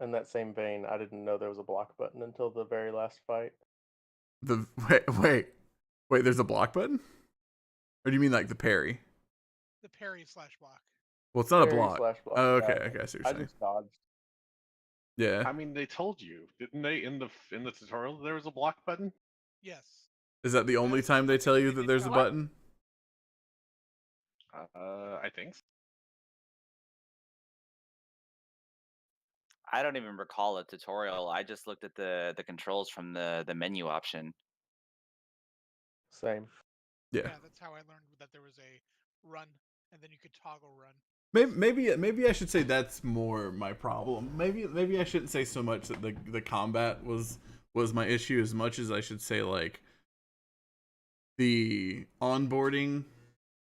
in that same vein, I didn't know there was a block button until the very last fight. The wait. There's a block button, or do you mean like the parry? The parry slash block. Well, it's not a Parry block. slash block. Oh, okay. Yeah, Okay, I see what I you're saying. just dodged. Yeah. I mean, they told you, didn't they, in the tutorial there was a block button? Yes. Is that the only time they tell you that there's a button? I think so. I don't even recall a tutorial. I just looked at the controls from the menu option. Same. Yeah. Yeah, that's how I learned that there was a run, and then you could toggle run. Maybe I should say that's more my problem. Maybe I shouldn't say so much that the combat was my issue as much as I should say like the onboarding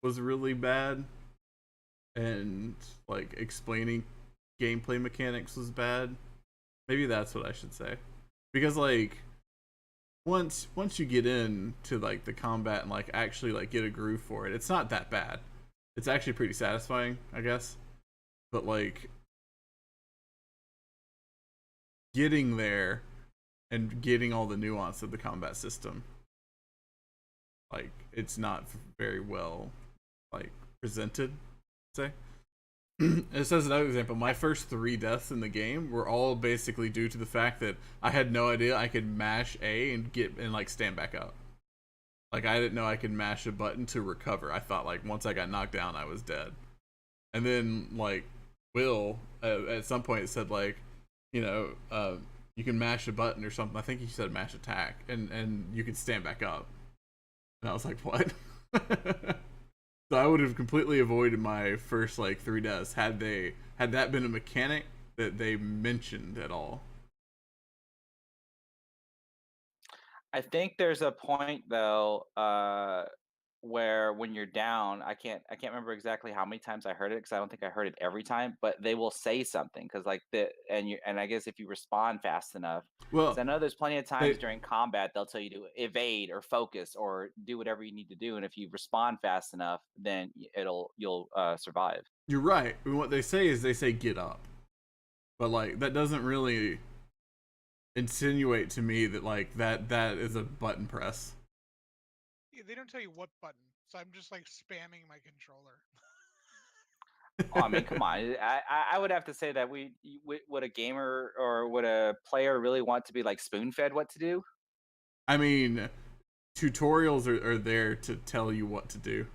was really bad, and like explaining gameplay mechanics was bad. Maybe that's what I should say. Because like once you get into like the combat and like actually like get a groove for it, it's not that bad. It's actually pretty satisfying, I guess. But like getting there and getting all the nuance of the combat system, like it's not very well like presented, say. It says another example. My first 3 deaths in the game were all basically due to the fact that I had no idea I could mash A and get and like stand back up. Like I didn't know I could mash a button to recover. I thought like once I got knocked down, I was dead. And then like Will at some point it said like, you know, you can mash a button or something. I think he said mash attack, and you can stand back up. And I was like, what? So I would have completely avoided my first like 3 deaths had that been a mechanic that they mentioned at all. I think there's a point though, where when you're down, I can't remember exactly how many times I heard it because I don't think I heard it every time, but they will say something because like and I guess if you respond fast enough, because Well, I know there's plenty of times they, during combat they'll tell you to evade or focus or do whatever you need to do, and if you respond fast enough, then you'll survive. you're right. And what they say is they say get up, but like that doesn't really insinuate to me that like that is a button press. Yeah, they don't tell you what button, so I'm just like spamming my controller. Oh, I mean, come on. I would have to say that would a gamer or would a player really want to be like spoon fed what to do? I mean, tutorials are there to tell you what to do,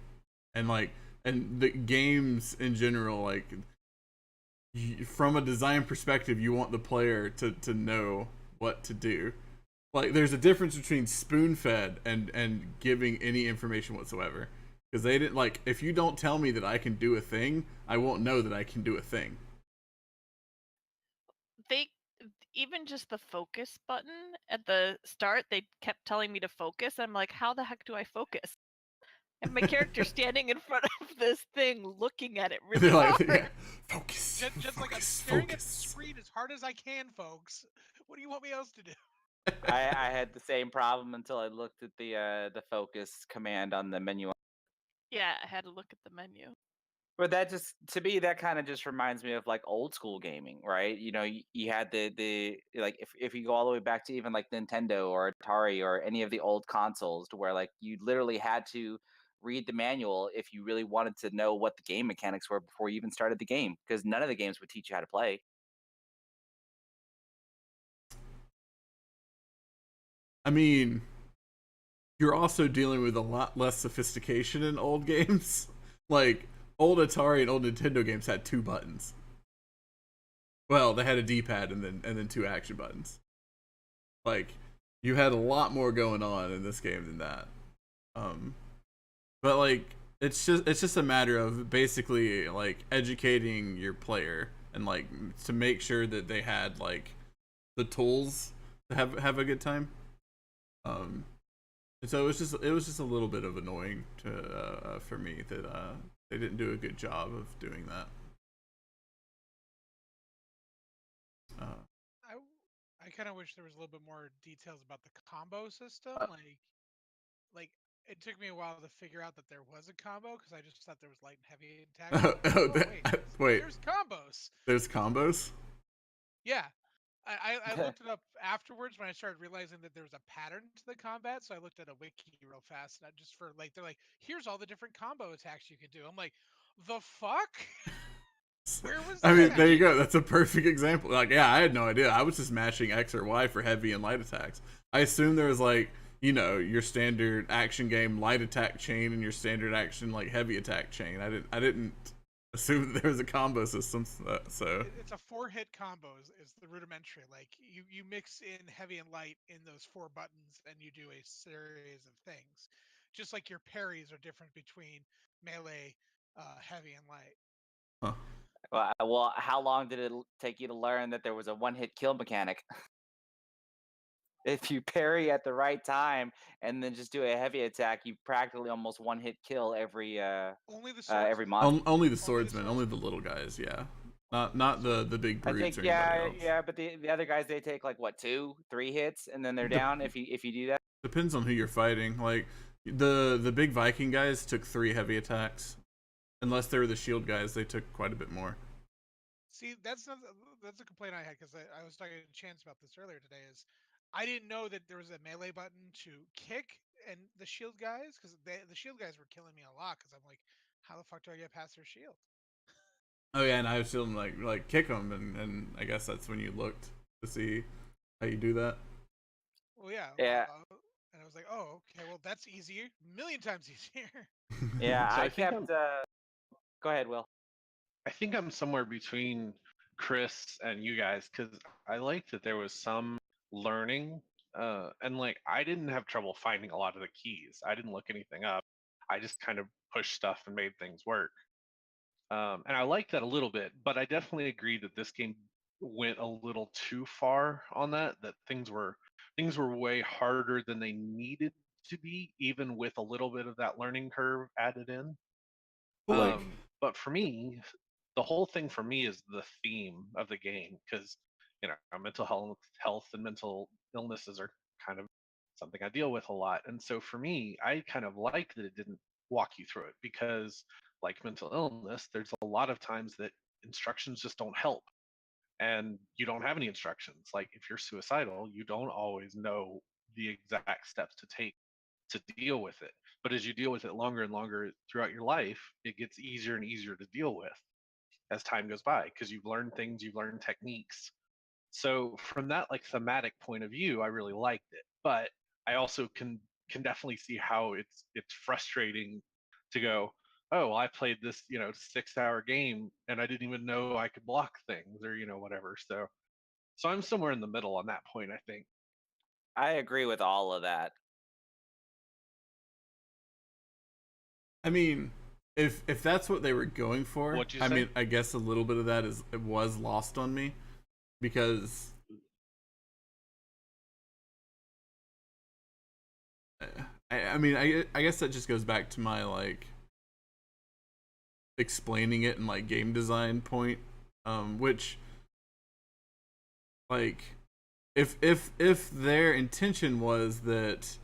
and like and the games in general, like from a design perspective, you want the player to know what to do. Like there's a difference between spoon fed and giving any information whatsoever. Because they didn't like if you don't tell me that I can do a thing, I won't know that I can do a thing. They even just the focus button at the start, they kept telling me to focus. I'm like, how the heck do I focus? And my character standing in front of this thing looking at it really They're hard. like, focus. Just focus, like I'm staring at the focus. screen as hard as I can, folks. What do you want me else to do? I had the same problem until I looked at the focus command on the menu. Yeah, I had to look at the menu. But that just to me that kind of just reminds me of like old school gaming, right? You know, you had the like if you go all the way back to even like Nintendo or Atari or any of the old consoles to where like you literally had to read the manual if you really wanted to know what the game mechanics were before you even started the game because none of the games would teach you how to play. I mean, you're also dealing with a lot less sophistication in old games. Like old Atari and old Nintendo games had 2 buttons. Well, they had a D-pad and then 2 action buttons. Like you had a lot more going on in this game than that. But like it's just a matter of basically like educating your player and like to make sure that they had like the tools to have a good time. And so it was just a little bit of annoying to for me that they didn't do a good job of doing that. I kind of wish there was a little bit more details about the combo system. Like it took me a while to figure out that there was a combo because I just thought there was light and heavy attack. Wait, There's combos. there's combos. Yeah, I looked it up afterwards when I started realizing that there was a pattern to the combat. So I looked at a wiki real fast, not just for like they're like, here's all the different combo attacks you can do. I'm like, the fuck? Where was I this mean, there you at? go. That's a perfect example. Like, yeah, I had no idea. I was just mashing X or Y for heavy and light attacks. I assumed there was like, your standard action game light attack chain and your standard action like heavy attack chain. I didn't assume that there was a combo system. So It's a 4-hit combo is the rudimentary. Like you mix in heavy and light in those 4 buttons, and you do a series of things. Just like your parries are different between melee, heavy, and light. huh. Well, how long did it take you to learn that there was a one-hit kill mechanic? If you parry at the right time and then just do a heavy attack, you practically almost one-hit kill every Only the every swordsman. monster. Only the the swordsmen, only the swordsman. little guys. Yeah, not the big I brutes think or anybody else. yeah, but the other guys they take like what 2, 3 hits and then they're down if you do that. Depends on who you're fighting. Like the big Viking guys took 3 heavy attacks. Unless they were the shield guys, they took quite a bit more. See, that's a complaint I had because I was talking to Chance about this earlier today. Is I didn't know that there was a melee button to kick and the shield guys because the shield guys were killing me a lot because I'm like, how the fuck do I get past their shield? Oh yeah, and I was feeling like kick them, and I guess that's when you looked to see how you do that. Well, yeah. Yeah. And I was like, oh, okay, well that's easier, a million times easier. Yeah, So I I think kept go ahead, Will. I think I'm somewhere between Chris and you guys because I like that there was some learning, and like I didn't have trouble finding a lot of the keys. I didn't look anything up. I just kind of pushed stuff and made things work. And I like that a little bit, but I definitely agree that this game went a little too far on that. That things were way harder than they needed to be, even with a little bit of that learning curve added in. But like, But for me, the whole thing for me is the theme of the game because mental health and mental illnesses are kind of something I deal with a lot, and so for me, I kind of like that it didn't walk you through it because, like mental illness, there's a lot of times that instructions just don't help, and you don't have any instructions. Like if you're suicidal, you don't always know the exact steps to take to deal with it. But as you deal with it longer and longer throughout your life, it gets easier and easier to deal with as time goes by because you've learned things, you've learned techniques. So from that like thematic point of view, I really liked it. But I also can definitely see how it's frustrating to go, oh, well, I played this 6-hour game and I didn't even know I could block things or whatever. So I'm somewhere in the middle on that point, I think. I agree with all of that. I mean, if that's what they were going for, What'd you I say? mean, I guess a little bit of that it was lost on me because I mean, I guess that just goes back to my like explaining it in like game design point, which like if their intention was that,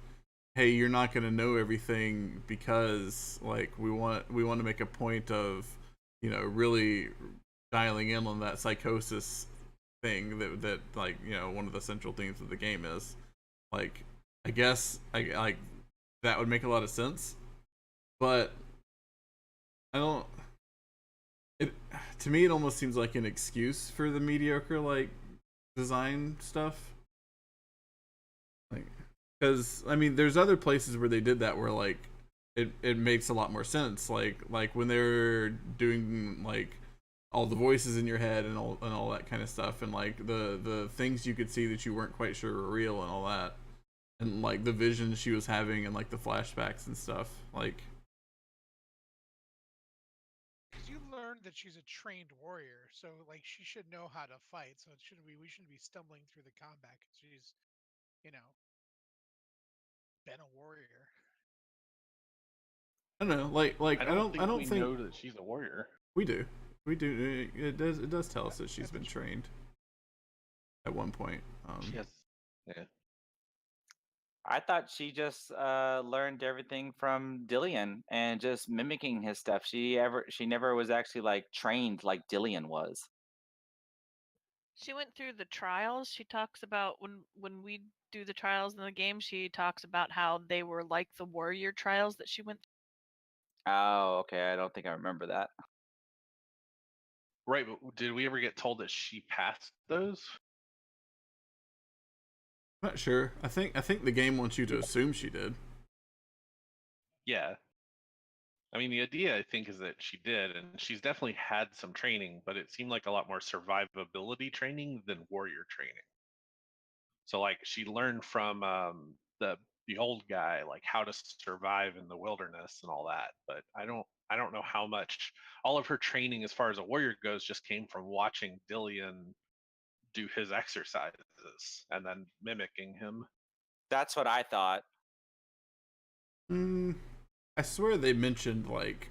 hey, you're not going to know everything because like we want to make a point of really dialing in on that psychosis thing that like one of the central themes of the game is, like I guess I like that would make a lot of sense, but I don't. It to me it almost seems like an excuse for the mediocre like design stuff. Like, because I mean, there's other places where they did that where like it makes a lot more sense. Like when they're doing like all the voices in your head and all that kind of stuff, and like the things you could see that you weren't quite sure were real and all that, and like the visions she was having and like the flashbacks and stuff. Like, Because you learned that she's a trained warrior, so like she should know how to fight. So we shouldn't be stumbling through the combat because she's you know been a warrior. I don't know. Like I don't I don't we think know that she's a warrior. we do. We do. It does tell us that she's I've been been trained at one point. She has, yeah. I thought she just learned everything from Dillian and just mimicking his stuff. She never was actually like trained like Dillian was. She went through the trials. She talks about when we do the trials in the game, she talks about how they were like the warrior trials that she went through. Oh, okay. I don't think I remember that. Right, but did we ever get told that she passed those? I'm not sure. I think the game wants you to assume she did. Yeah. I mean, the idea I think is that she did, and she's definitely had some training, but it seemed like a lot more survivability training than warrior training. So like she learned from the old guy like how to survive in the wilderness and all that, but I don't know how much all of her training as far as a warrior goes just came from watching Dillian do his exercises and then mimicking him. That's what I thought. I swear they mentioned like.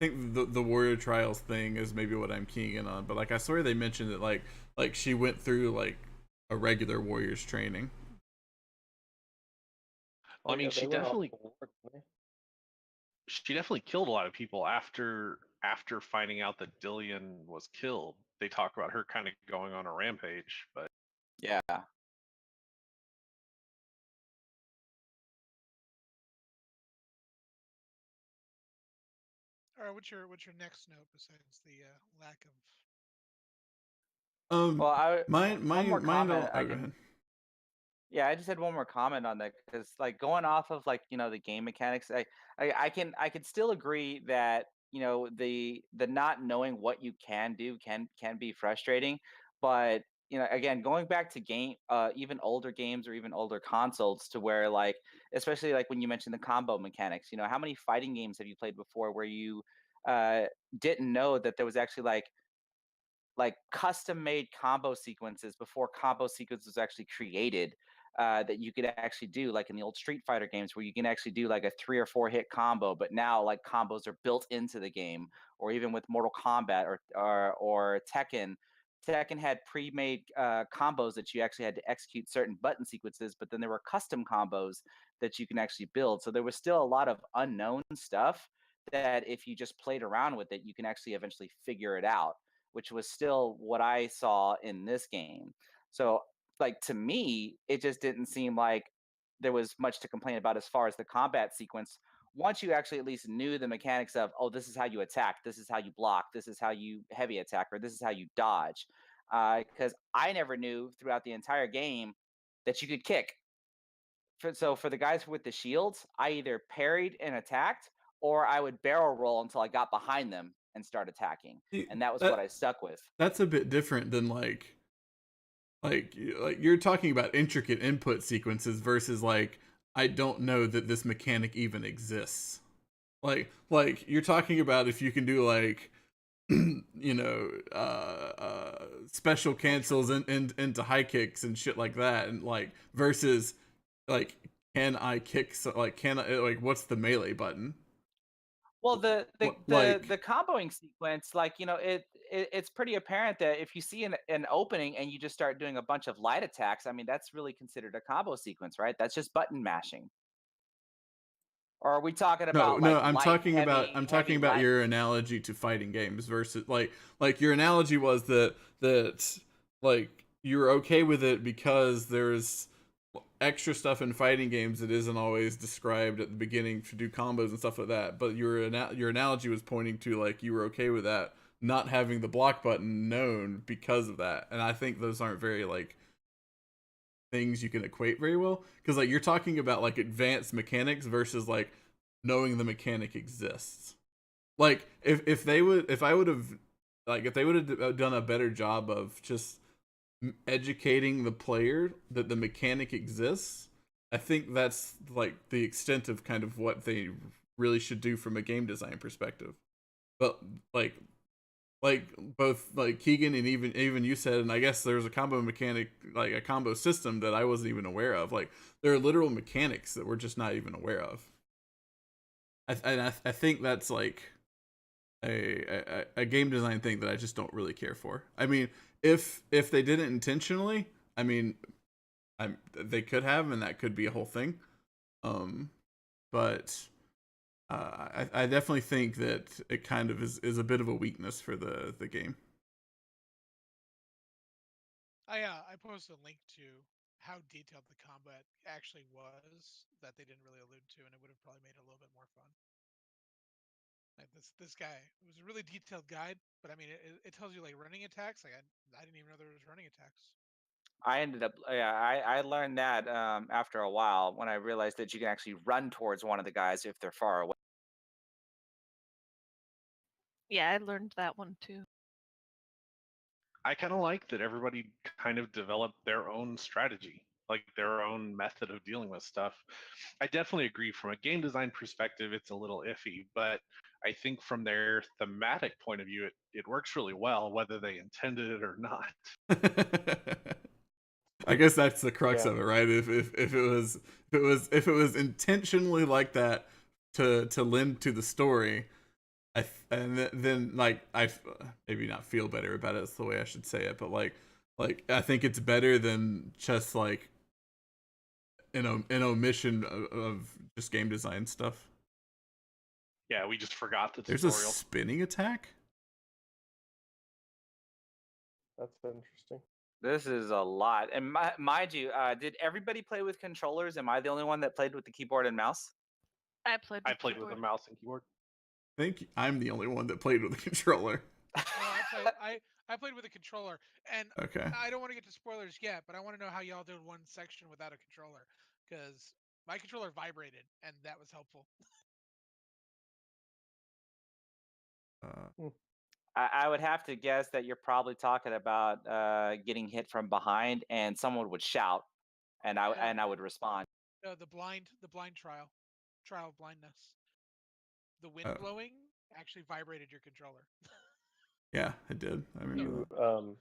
I think the warrior trials thing is maybe what I'm keying in on, but like I swear they mentioned that like she went through like a regular warrior's training. Well, I mean, Yeah, they went off the war, didn't they? she definitely killed a lot of people after finding out that Dillian was killed. They talk about her kind of going on a rampage, but Yeah. All right, what's your next note besides the lack of? Um, Well, one more mine comment don't. I Oh, go can. ahead. Yeah, I just had one more comment on that because, like, going off of like the game mechanics, I can still agree that the not knowing what you can do can be frustrating, but again, going back to even older games or even older consoles to where like, especially like when you mentioned the combo mechanics, how many fighting games have you played before where you uh didn't know that there was actually like custom made combo sequences before combo sequence was actually created, that you could actually do like in the old Street Fighter games where you can actually do like a 3 or 4 hit combo, but now like combos are built into the game. Or even with Mortal Kombat or Tekken. Tekken had pre-made combos that you actually had to execute certain button sequences, but then there were custom combos that you can actually build. So there was still a lot of unknown stuff that if you just played around with it, you can actually eventually figure it out, which was still what I saw in this game. So, like, to me, it just didn't seem like there was much to complain about as far as the combat sequence. Once you actually at least knew the mechanics of, oh, this is how you attack, this is how you block, this is how you heavy attack, or this is how you dodge. Because I never knew throughout the entire game that you could kick. So for the guys with the shields, I either parried and attacked, or I would barrel roll until I got behind them and start attacking, See, and that was what that I stuck with. that's a bit different than like you're talking about intricate input sequences versus like I don't know that this mechanic even exists. Like you're talking about if you can do like special cancels into high kicks and shit like that, and like versus like can I kick like can I like what's the melee button? Well, the the the Like the comboing sequence, like it's pretty apparent that if you see an opening and you just start doing a bunch of light attacks, I mean that's really considered a combo sequence, right? That's just button mashing. Or are we talking no, about no, like light, heavy, I'm talking heavy, about light? your analogy to fighting games versus like your analogy was that like you're okay with it because there's extra stuff in fighting games that isn't always described at the beginning to do combos and stuff like that. But your analogy was pointing to like you were okay with that not having the block button known because of that, and I think those aren't very like things you can equate very well because like you're talking about like advanced mechanics versus like knowing the mechanic exists. Like if they would if I would have like if they would have done a better job of just educating the player that the mechanic exists, I think that's like the extent of kind of what they really should do from a game design perspective. But like like both like Keegan and even you said, and I guess there's a combo mechanic, like a combo system that I wasn't even aware of. Like there are literal mechanics that we're just not even aware of. I think that's like a game design thing that I just don't really care for. I mean, if they did it intentionally, I mean, they could have, and that could be a whole thing. But I definitely think that it kind of is a bit of a weakness for the game. I posted a link to how detailed the combat actually was that they didn't really allude to, and it would have probably made it a little bit more fun. Like this guy, it was a really detailed guide, but I mean, it tells you like running attacks. Like I didn't even know there was running attacks. I ended up, yeah, I learned that after a while when I realized that you can actually run towards one of the guys if they're far away. Yeah, I learned that one too. I kind of like that everybody kind of developed their own strategy, like their own method of dealing with stuff. I definitely agree from a game design perspective, it's a little iffy, but I think from their thematic point of view, it works really well, whether they intended it or not. I guess that's the crux Yeah. of it, right? If it was intentionally like that to lend to the story, then like maybe not feel better about it. That's the way I should say it, but like I think it's better than just like an omission of just game design stuff. Yeah, we just forgot the There's a tutorial. spinning attack. That's interesting. This is a lot. And mind you, did everybody play with controllers? Am I the only one that played with the keyboard and mouse? I played. I played with a mouse and keyboard. I think I'm the only one that played with a controller. No, I played with a controller, and Okay. I don't want to get to spoilers yet, but I want to know how y'all did one section without a controller, because my controller vibrated, and that was helpful. I would have to guess that you're probably talking about getting hit from behind, and someone would shout, and I would respond. No, the blind trial of blindness. The wind Oh. blowing actually vibrated your controller. Yeah, I did. I remember You that.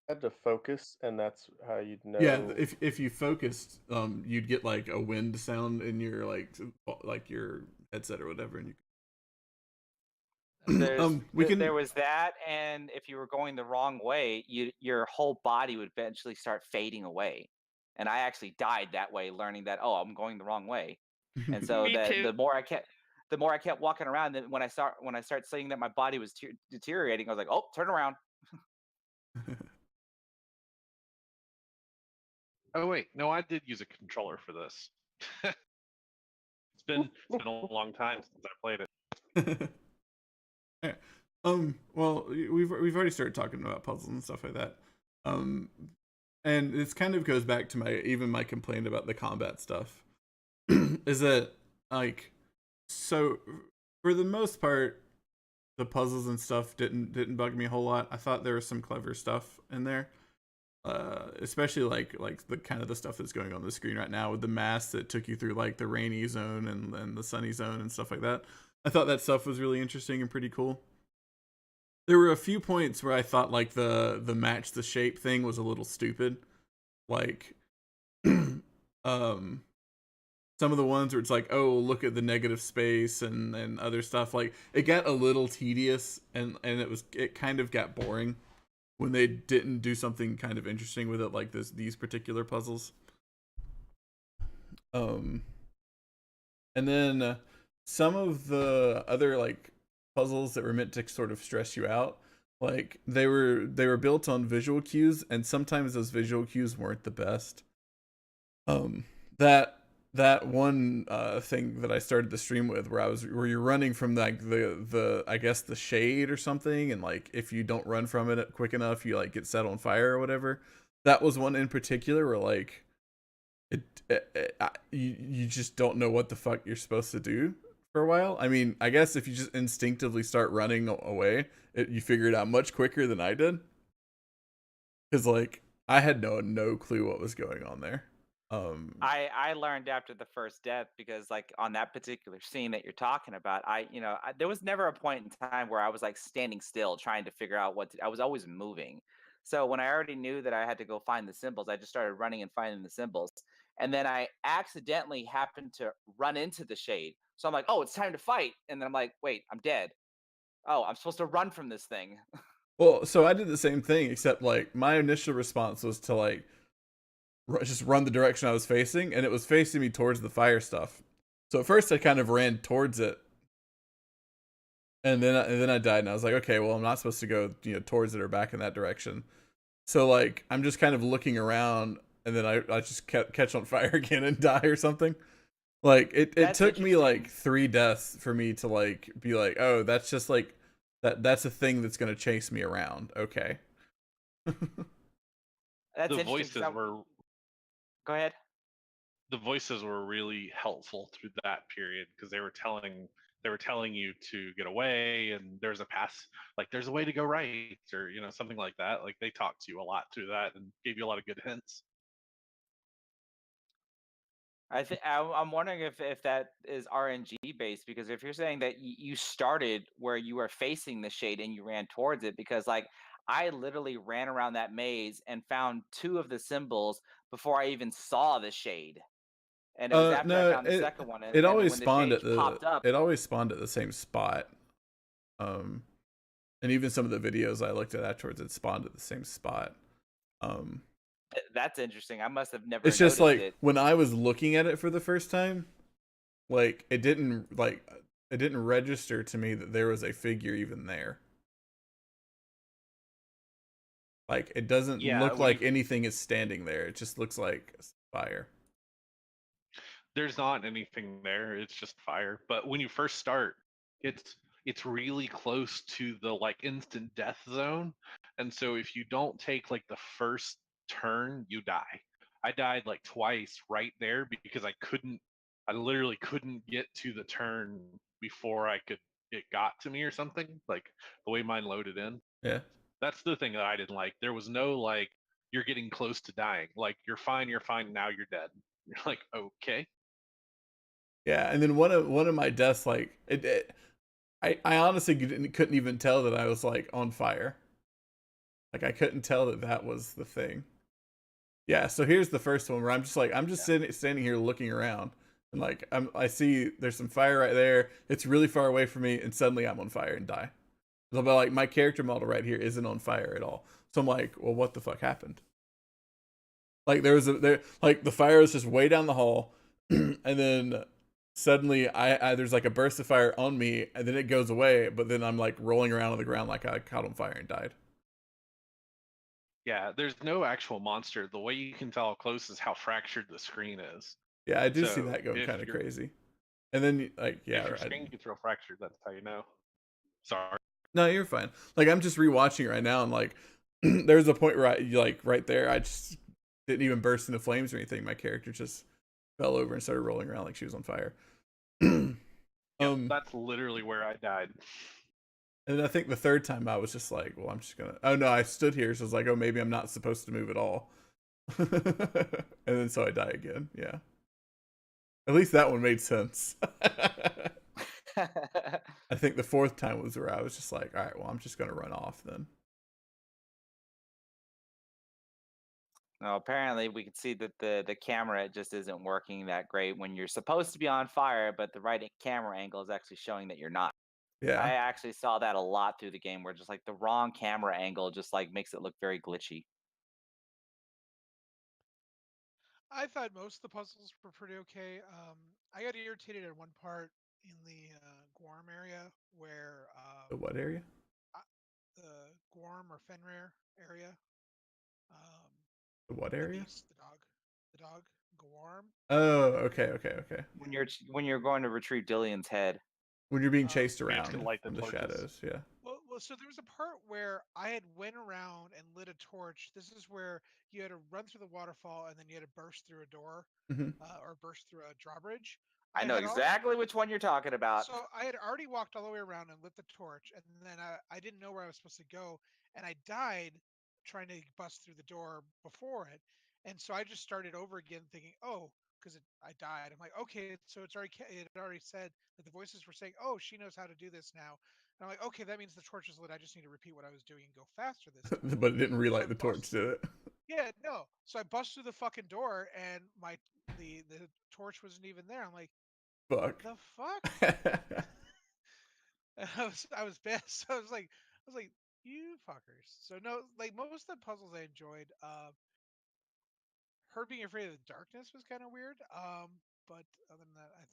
had to focus, and that's how you'd know. Yeah, if you focused, you'd get like a wind sound in your like your headset or whatever, and you. There was that, and if you were going the wrong way, your whole body would eventually start fading away. And I actually died that way, learning that I'm going the wrong way. And so Me too. the more I kept walking around, then when I start seeing that my body was deteriorating, I was like, oh, turn around. Oh wait, no, I did use a controller for this. It's been a long time since I played it. Yeah. Well, we've already started talking about puzzles and stuff like that. And this kind of goes back to my complaint about the combat stuff. Is that like, so for the most part, the puzzles and stuff didn't bug me a whole lot. I thought there was some clever stuff in there. Especially like the kind of the stuff that's going on the screen right now with the mask that took you through like the rainy zone and the sunny zone and stuff like that. I thought that stuff was really interesting and pretty cool. There were a few points where I thought like the match the shape thing was a little stupid. Like some of the ones where it's like, oh, look at the negative space and other stuff. Like it got a little tedious and it kind of got boring when they didn't do something kind of interesting with it, like these particular puzzles. And then some of the other like puzzles that were meant to sort of stress you out, like they were built on visual cues, and sometimes those visual cues weren't the best. That one thing that I started the stream with, where you're running from like the I guess the shade or something, and like if you don't run from it quick enough, you like get set on fire or whatever. That was one in particular where like you just don't know what the fuck you're supposed to do for a while. I mean, I guess if you just instinctively start running away, you figure it out much quicker than I did. Because like I had no clue what was going on there. I learned after the first death, because like on that particular scene that you're talking about, there was never a point in time where I was like standing still trying to figure out I was always moving. So when I already knew that I had to go find the symbols, I just started running and finding the symbols. And then I accidentally happened to run into the shade. So I'm like, oh, it's time to fight. And then I'm like, wait, I'm dead. Oh, I'm supposed to run from this thing. Well, so I did the same thing, except like my initial response was to like just run the direction I was facing, and it was facing me towards the fire stuff. So at first I kind of ran towards it, and then I died, and I was like, okay, well I'm not supposed to go towards it or back in that direction. So like I'm just kind of looking around, and then I just catch on fire again and die or something. Like it That's took me interesting. like 3 deaths for me to like be like, oh, that's just like that's a thing that's gonna chase me around. Okay. That's The interesting. voices were Go ahead. the voices were really helpful through that period because they were telling you to get away and there's a pass, like there's a way to go right, or something like that. Like they talked to you a lot through that and gave you a lot of good hints. I'm wondering if that is RNG based, because if you're saying that you started where you were facing the shade and you ran towards it, because like I literally ran around that maze and found 2 of the symbols before I even saw the shade, and it was after I No, found the second one, it and then always when the spawned shade at the popped up. it always spawned at the same spot. Um, and even some of the videos I looked at afterwards, it spawned at the same spot. Um, That's interesting. I must have never it's just noticed like it. when I was looking at it for the first time, like it didn't register to me that there was a figure even there. Like it doesn't Yeah, look like anything is standing there. It just looks like fire. there's not anything there, it's just fire. But when you first start, it's really close to the like instant death zone, and so if you don't take like the first turn, you die. I died like twice right there because I literally couldn't get to the turn before it got to me or something, like the way mine loaded in. Yeah. That's the thing that I didn't like. There was no like you're getting close to dying, like you're fine, now you're dead. You're like, okay. Yeah, and then one of my deaths, like I honestly couldn't even tell that I was like on fire. Like I couldn't tell that that was the thing. Yeah, so here's the first one where I'm just standing here looking around, and like I see there's some fire right there. It's really far away from me, and suddenly I'm on fire and die. So, but like my character model right here isn't on fire at all. So I'm like, well, what the fuck happened? Like there like the fire was just way down the hall, and then suddenly I there's like a burst of fire on me, and then it goes away, but then I'm like rolling around on the ground like I caught on fire and died. Yeah, there's no actual monster. The way you can tell how close is how fractured the screen is. Yeah, I do see So that going if kind of your crazy. And then like yeah, if your right. screen gets real fractured, that's how you know. Sorry. No, you're fine. Like I'm just rewatching it right now, and like there's a point where like right there, I just didn't even burst into flames or anything. My character just fell over and started rolling around like she was on fire. Yep, that's literally where I died. And I think the third time I was just like, well, I'm just gonna. Oh no, I stood here, so I was like, oh, maybe I'm not supposed to move at all. And then so I die again. Yeah. At least that one made sense. I think the fourth time was where I was just like, all right, well, I'm just gonna run off then. No, apparently we can see that the camera just isn't working that great when you're supposed to be on fire, but the right camera angle is actually showing that you're not. Yeah. I actually saw that a lot through the game, where just like the wrong camera angle just like makes it look very glitchy. I thought most of the puzzles were pretty okay. I got irritated at one part in the Guarm area where The what area? the Guarm or Fenrir area, um, The what the area? beast, the dog, Guarm. Oh, okay. When you're going to retrieve Dillion's head. When you're being Um, chased We just around can light the from the torches. shadows, yeah. well, so there was a part where I had went around and lit a torch. This is where you had to run through the waterfall and then you had to burst through a door, Mm-hmm. or burst through a drawbridge. I know had already exactly which one you're talking about. So I had already walked all the way around and lit the torch, and then I didn't know where I was supposed to go, and I died trying to bust through the door before it, and so I just started over again, thinking, oh, because I died. I'm like, okay, so it already said that the voices were saying, oh, she knows how to do this now. And I'm like, okay, that means the torch is lit. I just need to repeat what I was doing and go faster this time. But it didn't So I relight the torch, bust. did it? Yeah, no. So I bust through the fucking door, and the torch wasn't even there. I'm like, what Fuck. the fuck? I was pissed. I was like, you fuckers. So no, like most of the puzzles I enjoyed. Her being afraid of the darkness was kind of weird. But other than that, I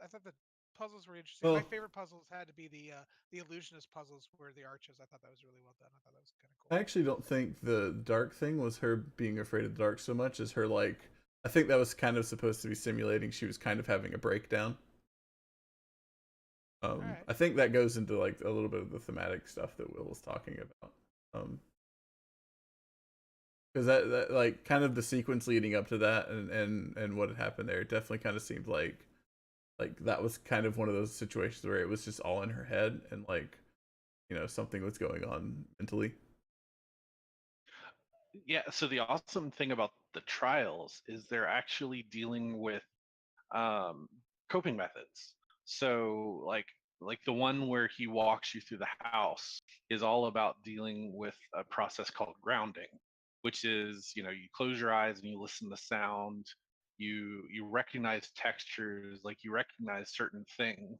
thought the puzzles were interesting. Well, My favorite puzzles had to be the illusionist puzzles where the arches. I thought that was really well done. I thought that was kind of I cool. actually don't think the dark thing was her being afraid of the dark so much as her like. I think that was kind of supposed to be simulating she was kind of having a breakdown. All right. I think that goes into like a little bit of the thematic stuff that Will was talking about. Because that like kind of the sequence leading up to that and what had happened there, it definitely kind of seemed like that was kind of one of those situations where it was just all in her head and like, something was going on mentally. Yeah, so the awesome thing about the trials is they're actually dealing with um, coping methods. So like the one where he walks you through the house is all about dealing with a process called grounding, which is, you close your eyes and you listen to sound, you recognize textures, like you recognize certain things.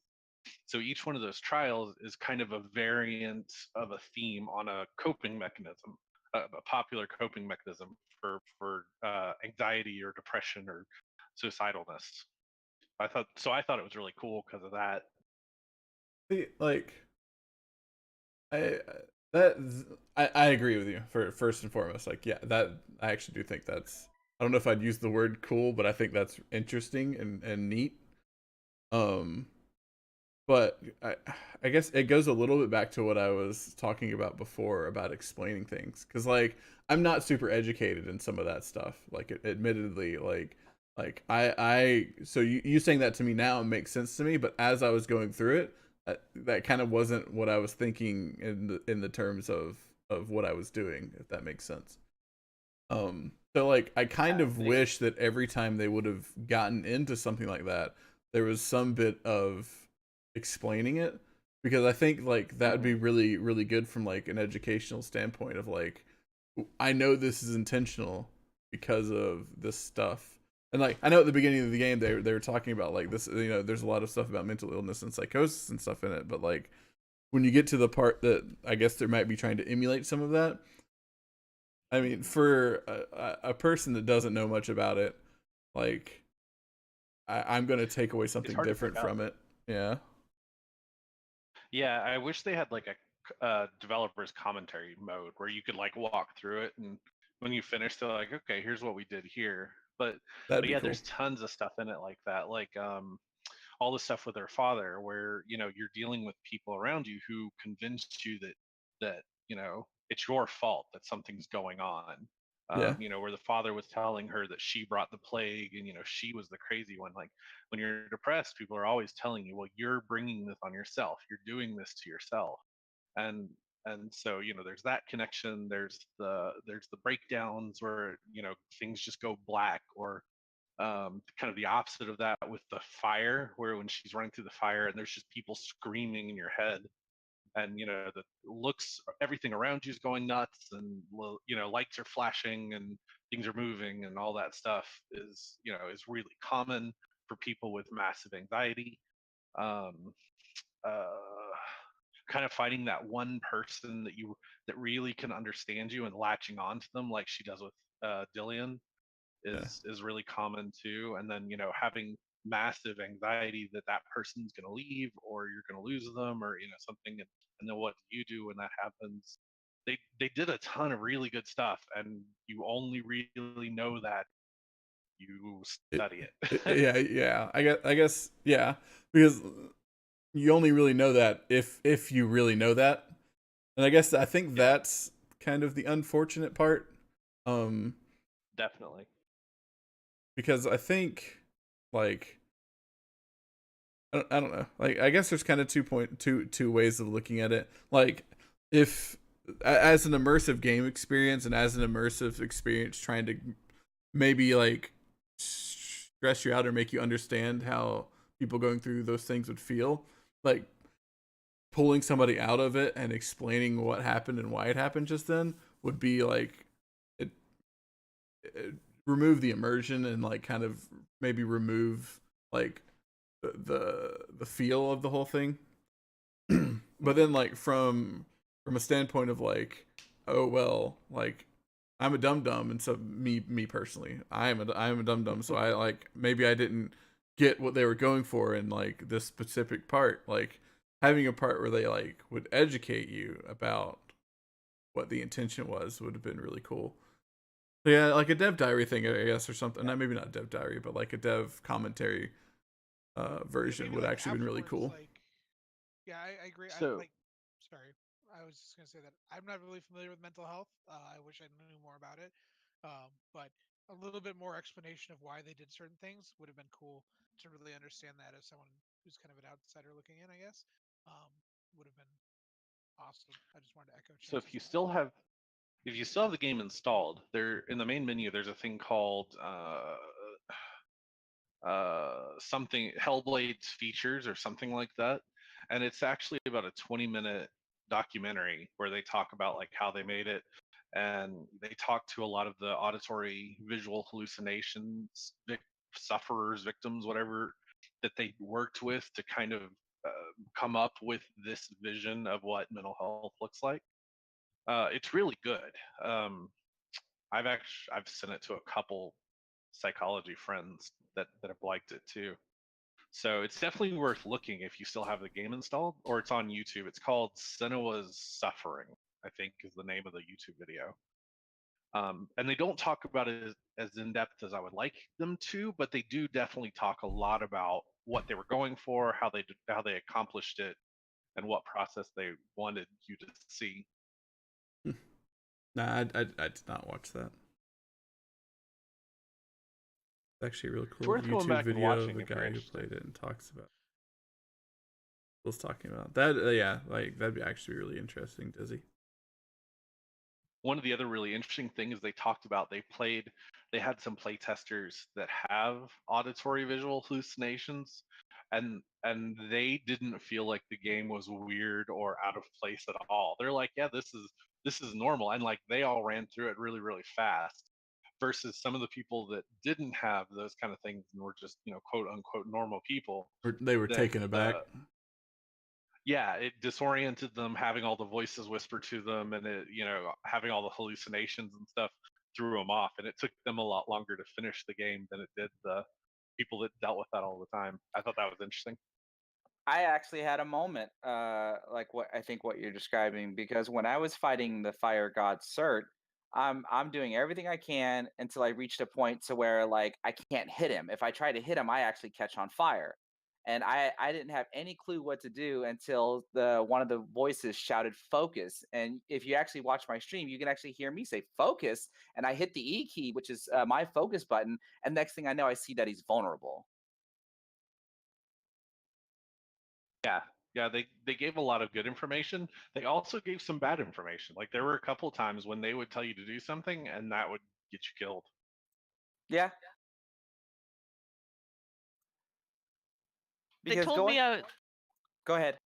So each one of those trials is kind of a variant of a theme on a coping mechanism, a popular coping mechanism for anxiety or depression or suicidalness. I thought it was really cool because of that. See, like I that I agree with you for first and foremost. Like, yeah, that I actually do think that's. I don't know if I'd use the word cool, but I think that's interesting and neat. Um, but I guess it goes a little bit back to what I was talking about before about explaining things, because like I'm not super educated in some of that stuff. Like, admittedly, like I so you saying that to me now makes sense to me, but as I was going through it, that kind of wasn't what I was thinking in the terms of what I was doing, if that makes sense. So like I kind of wish that every time they would have gotten into something like that, there was some bit of explaining it, because I think like that would be really really good from like an educational standpoint of like, I know this is intentional because of this stuff. And like I know at the beginning of the game they were talking about like this, there's a lot of stuff about mental illness and psychosis and stuff in it, but like when you get to the part that I guess they might be trying to emulate some of that, I mean, for a person that doesn't know much about it, like I'm gonna take away something different from it. Yeah. Yeah, I wish they had like a developer's commentary mode where you could like walk through it, and when you finish, they're like, okay, here's what we did here. That'd But be yeah, cool. there's tons of stuff in it like that. Like all the stuff with her father, where you're dealing with people around you who convinced you that it's your fault that something's going on. Yeah. Where the father was telling her that she brought the plague, and she was the crazy one. Like when you're depressed, people are always telling you, well, you're bringing this on yourself, you're doing this to yourself. And so there's that connection. There's the breakdowns where things just go black, or kind of the opposite of that with the fire, where when she's running through the fire and there's just people screaming in your head, and the looks, everything around you is going nuts, and lights are flashing and things are moving, and all that stuff is really common for people with massive anxiety. um, uh, Kind of finding that one person that really can understand you and latching onto them like she does with Dillian Yeah. is really common too. And then having massive anxiety that that person's going to leave, or you're going to lose them, or something, and then what do you do when that happens? They did a ton of really good stuff, and you only really know that you study it. Yeah. I guess yeah, because you only really know that if you really know that, and I think Yeah, that's kind of the unfortunate part. Um, definitely. because I think like I don't know. Like I guess there's kind of two ways of looking at it. Like if as an immersive game experience and as an immersive experience trying to maybe like stress you out or make you understand how people going through those things would feel, like pulling somebody out of it and explaining what happened and why it happened just then would be like it, it remove the immersion and like kind of maybe remove like the feel of the whole thing. But then like from a standpoint of like, oh well, like I'm a dum dum, and so me personally, I am a dum dum, so I like maybe I didn't get what they were going for in like this specific part. Like having a part where they like would educate you about what the intention was would have been really cool. So yeah, like a dev diary thing, I guess, or something. Not maybe not dev diary, but like a dev commentary version Maybe would like actually been really afterwards, cool. like, yeah, I agree. I So like, sorry, I was just gonna say that I'm not really familiar with mental health. I wish I knew more about it. But a little bit more explanation of why they did certain things would have been cool to really understand that as someone who's kind of an outsider looking in, I guess. Um, would have been awesome. I just wanted to echo so Chance's thought. if you still have the game installed, there in the main menu there's a thing called something Hellblade's features or something like that, and it's actually about a 20-minute documentary where they talk about like how they made it, and they talk to a lot of the auditory visual hallucinations sufferers, victims, whatever, that they worked with to kind of come up with this vision of what mental health looks like. It's really good. um, I've sent it to a couple psychology friends that have liked it too. So it's definitely worth looking if you still have the game installed, or it's on YouTube. It's called Senua's Suffering, I think is the name of the YouTube video. And they don't talk about it as in depth as I would like them to, but they do definitely talk a lot about what they were going for, how they accomplished it, and what process they wanted you to see. Nah, I did not watch that. It's actually a really It's cool worth going YouTube back and video of watching the if you're guy who interested. played it and talks about. Was talking about that. Yeah, like that'd be actually really interesting, Dizzy. One of the other really interesting things they talked about, they had some play testers that have auditory visual hallucinations, and they didn't feel like the game was weird or out of place at all. They're like, yeah, this is normal, and like they all ran through it really really fast, versus some of the people that didn't have those kind of things and were just, quote unquote normal people, They were that taken aback. yeah, it disoriented them, having all the voices whispered to them, and having all the hallucinations and stuff threw them off, and it took them a lot longer to finish the game than it did the people that dealt with that all the time. I thought that was interesting. I actually had a moment, like what I think what you're describing, because when I was fighting the fire god Cert, I'm doing everything I can until I reached a point to where like I can't hit him. If I try to hit him, I actually catch on fire. And I didn't have any clue what to do until the one of the voices shouted focus. And if you actually watch my stream, you can actually hear me say focus, and I hit the E key, which is my focus button, and next thing I know, I see that he's vulnerable. Yeah, yeah, they gave a lot of good information. They also gave some bad information. Like there were a couple times when they would tell you to do something, and that would get you killed. Yeah, They because told me go ahead.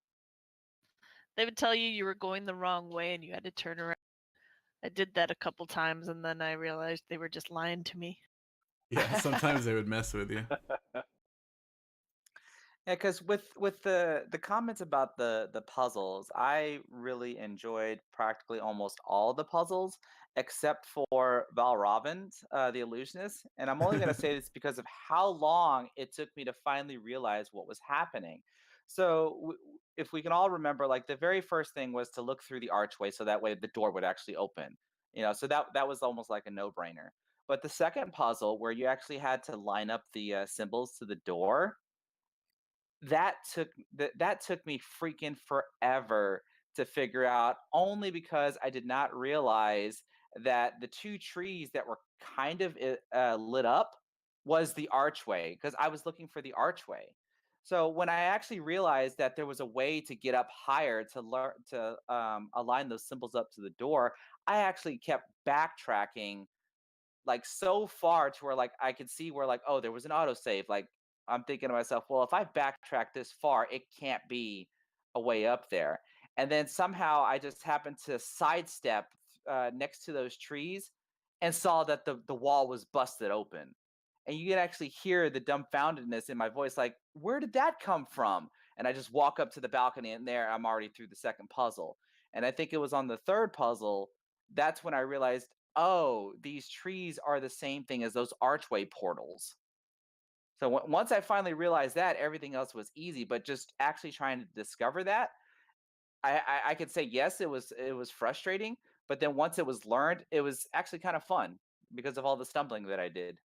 they would tell you you were going the wrong way and you had to turn around. I did that a couple times and then I realized they were just lying to me. Yeah, sometimes they would mess with you. Yeah, because with the comments about the puzzles, I really enjoyed practically almost all the puzzles except for Valravn, the illusionist. And I'm only going to say this because of how long it took me to finally realize what was happening. So if we can all remember, like the very first thing was to look through the archway so that way the door would actually open. So that was almost like a no-brainer. But the second puzzle, where you actually had to line up the symbols to the door, that took me freaking forever to figure out, only because I did not realize that the two trees that were kind of lit up was the archway, because I was looking for the archway. So when I actually realized that there was a way to get up higher to learn to align those symbols up to the door, I actually kept backtracking like so far to where like I could see where like, oh, there was an autosave. Like I'm thinking to myself, well, if I backtrack this far, it can't be a way up there. And then somehow I just happened to sidestep next to those trees and saw that the wall was busted open. And you can actually hear the dumbfoundedness in my voice, like, where did that come from? And I just walk up to the balcony, and there I'm already through the second puzzle. And I think it was on the third puzzle that's when I realized, oh, these trees are the same thing as those archway portals. So once I finally realized that, everything else was easy. But just actually trying to discover that, I could say yes, it was frustrating. But then once it was learned, it was actually kind of fun because of all the stumbling that I did.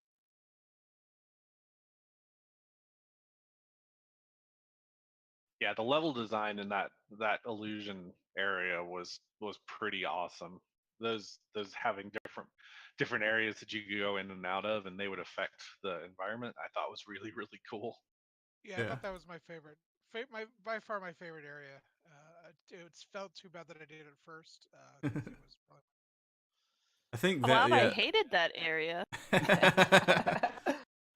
Yeah, the level design in that illusion area was pretty awesome. Those having different areas that you could go in and out of, and they would affect the environment. I thought was really cool. Yeah, I Yeah. thought that was my favorite. My by far my favorite area. It's felt too bad that I did it first because it was probably. I think A that lot. I yeah. hated that area.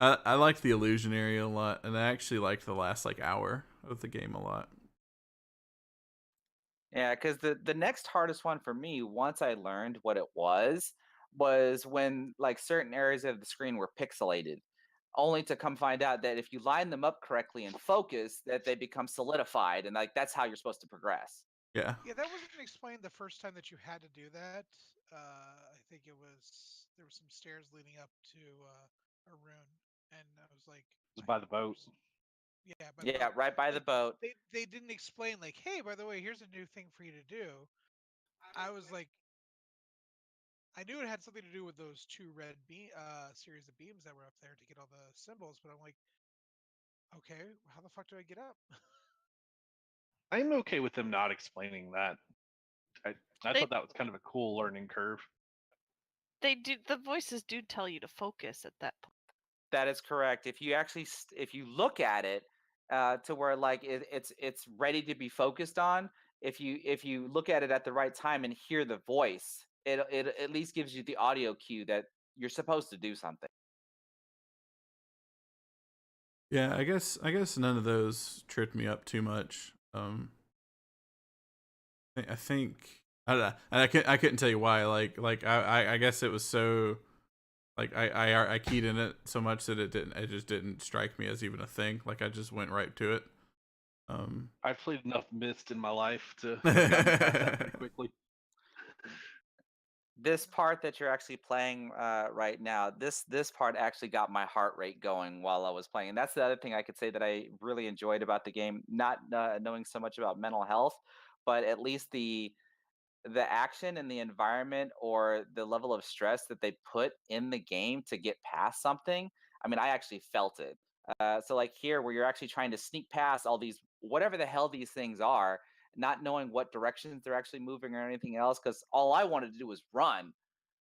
I liked the illusion area a lot, and I actually liked the last like hour of the game a lot. Yeah, because the next hardest one for me, once I learned what it was when like certain areas of the screen were pixelated, only to come find out that if you line them up correctly and focus, that they become solidified, and like that's how you're supposed to progress. Yeah. Yeah, that wasn't explained the first time that you had to do that. I think it was there were some stairs leading up to a rune, and I was like, It was by the boat. yeah, by the Yeah, boat. right by the Like boat. they didn't explain like, hey, by the way, here's a new thing for you to do. I was like, I knew it had something to do with those two red series of beams that were up there to get all the symbols, but I'm like, okay, how the fuck do I get up? I'm okay with them not explaining that. I I They thought that was kind of a cool learning curve. they do the voices do tell you to focus at that point. That is correct. If you actually if you look at it to where like it's ready to be focused on, if you look at it at the right time and hear the voice, it at least gives you the audio cue that you're supposed to do something. Yeah, I guess none of those tripped me up too much. I think I don't know, and I couldn't tell you why. Like I guess it was so like I keyed in it so much that it just didn't strike me as even a thing. Like I just went right to it. I've played enough Myst in my life to have gotten past that pretty quickly. This part that you're actually playing right now, this part actually got my heart rate going while I was playing. And that's the other thing I could say that I really enjoyed about the game, not knowing so much about mental health, but at least the action and the environment or the level of stress that they put in the game to get past something. I mean, I actually felt it. So like here where you're actually trying to sneak past all these whatever the hell these things are, not knowing what directions they're actually moving or anything else, because all I wanted to do was run,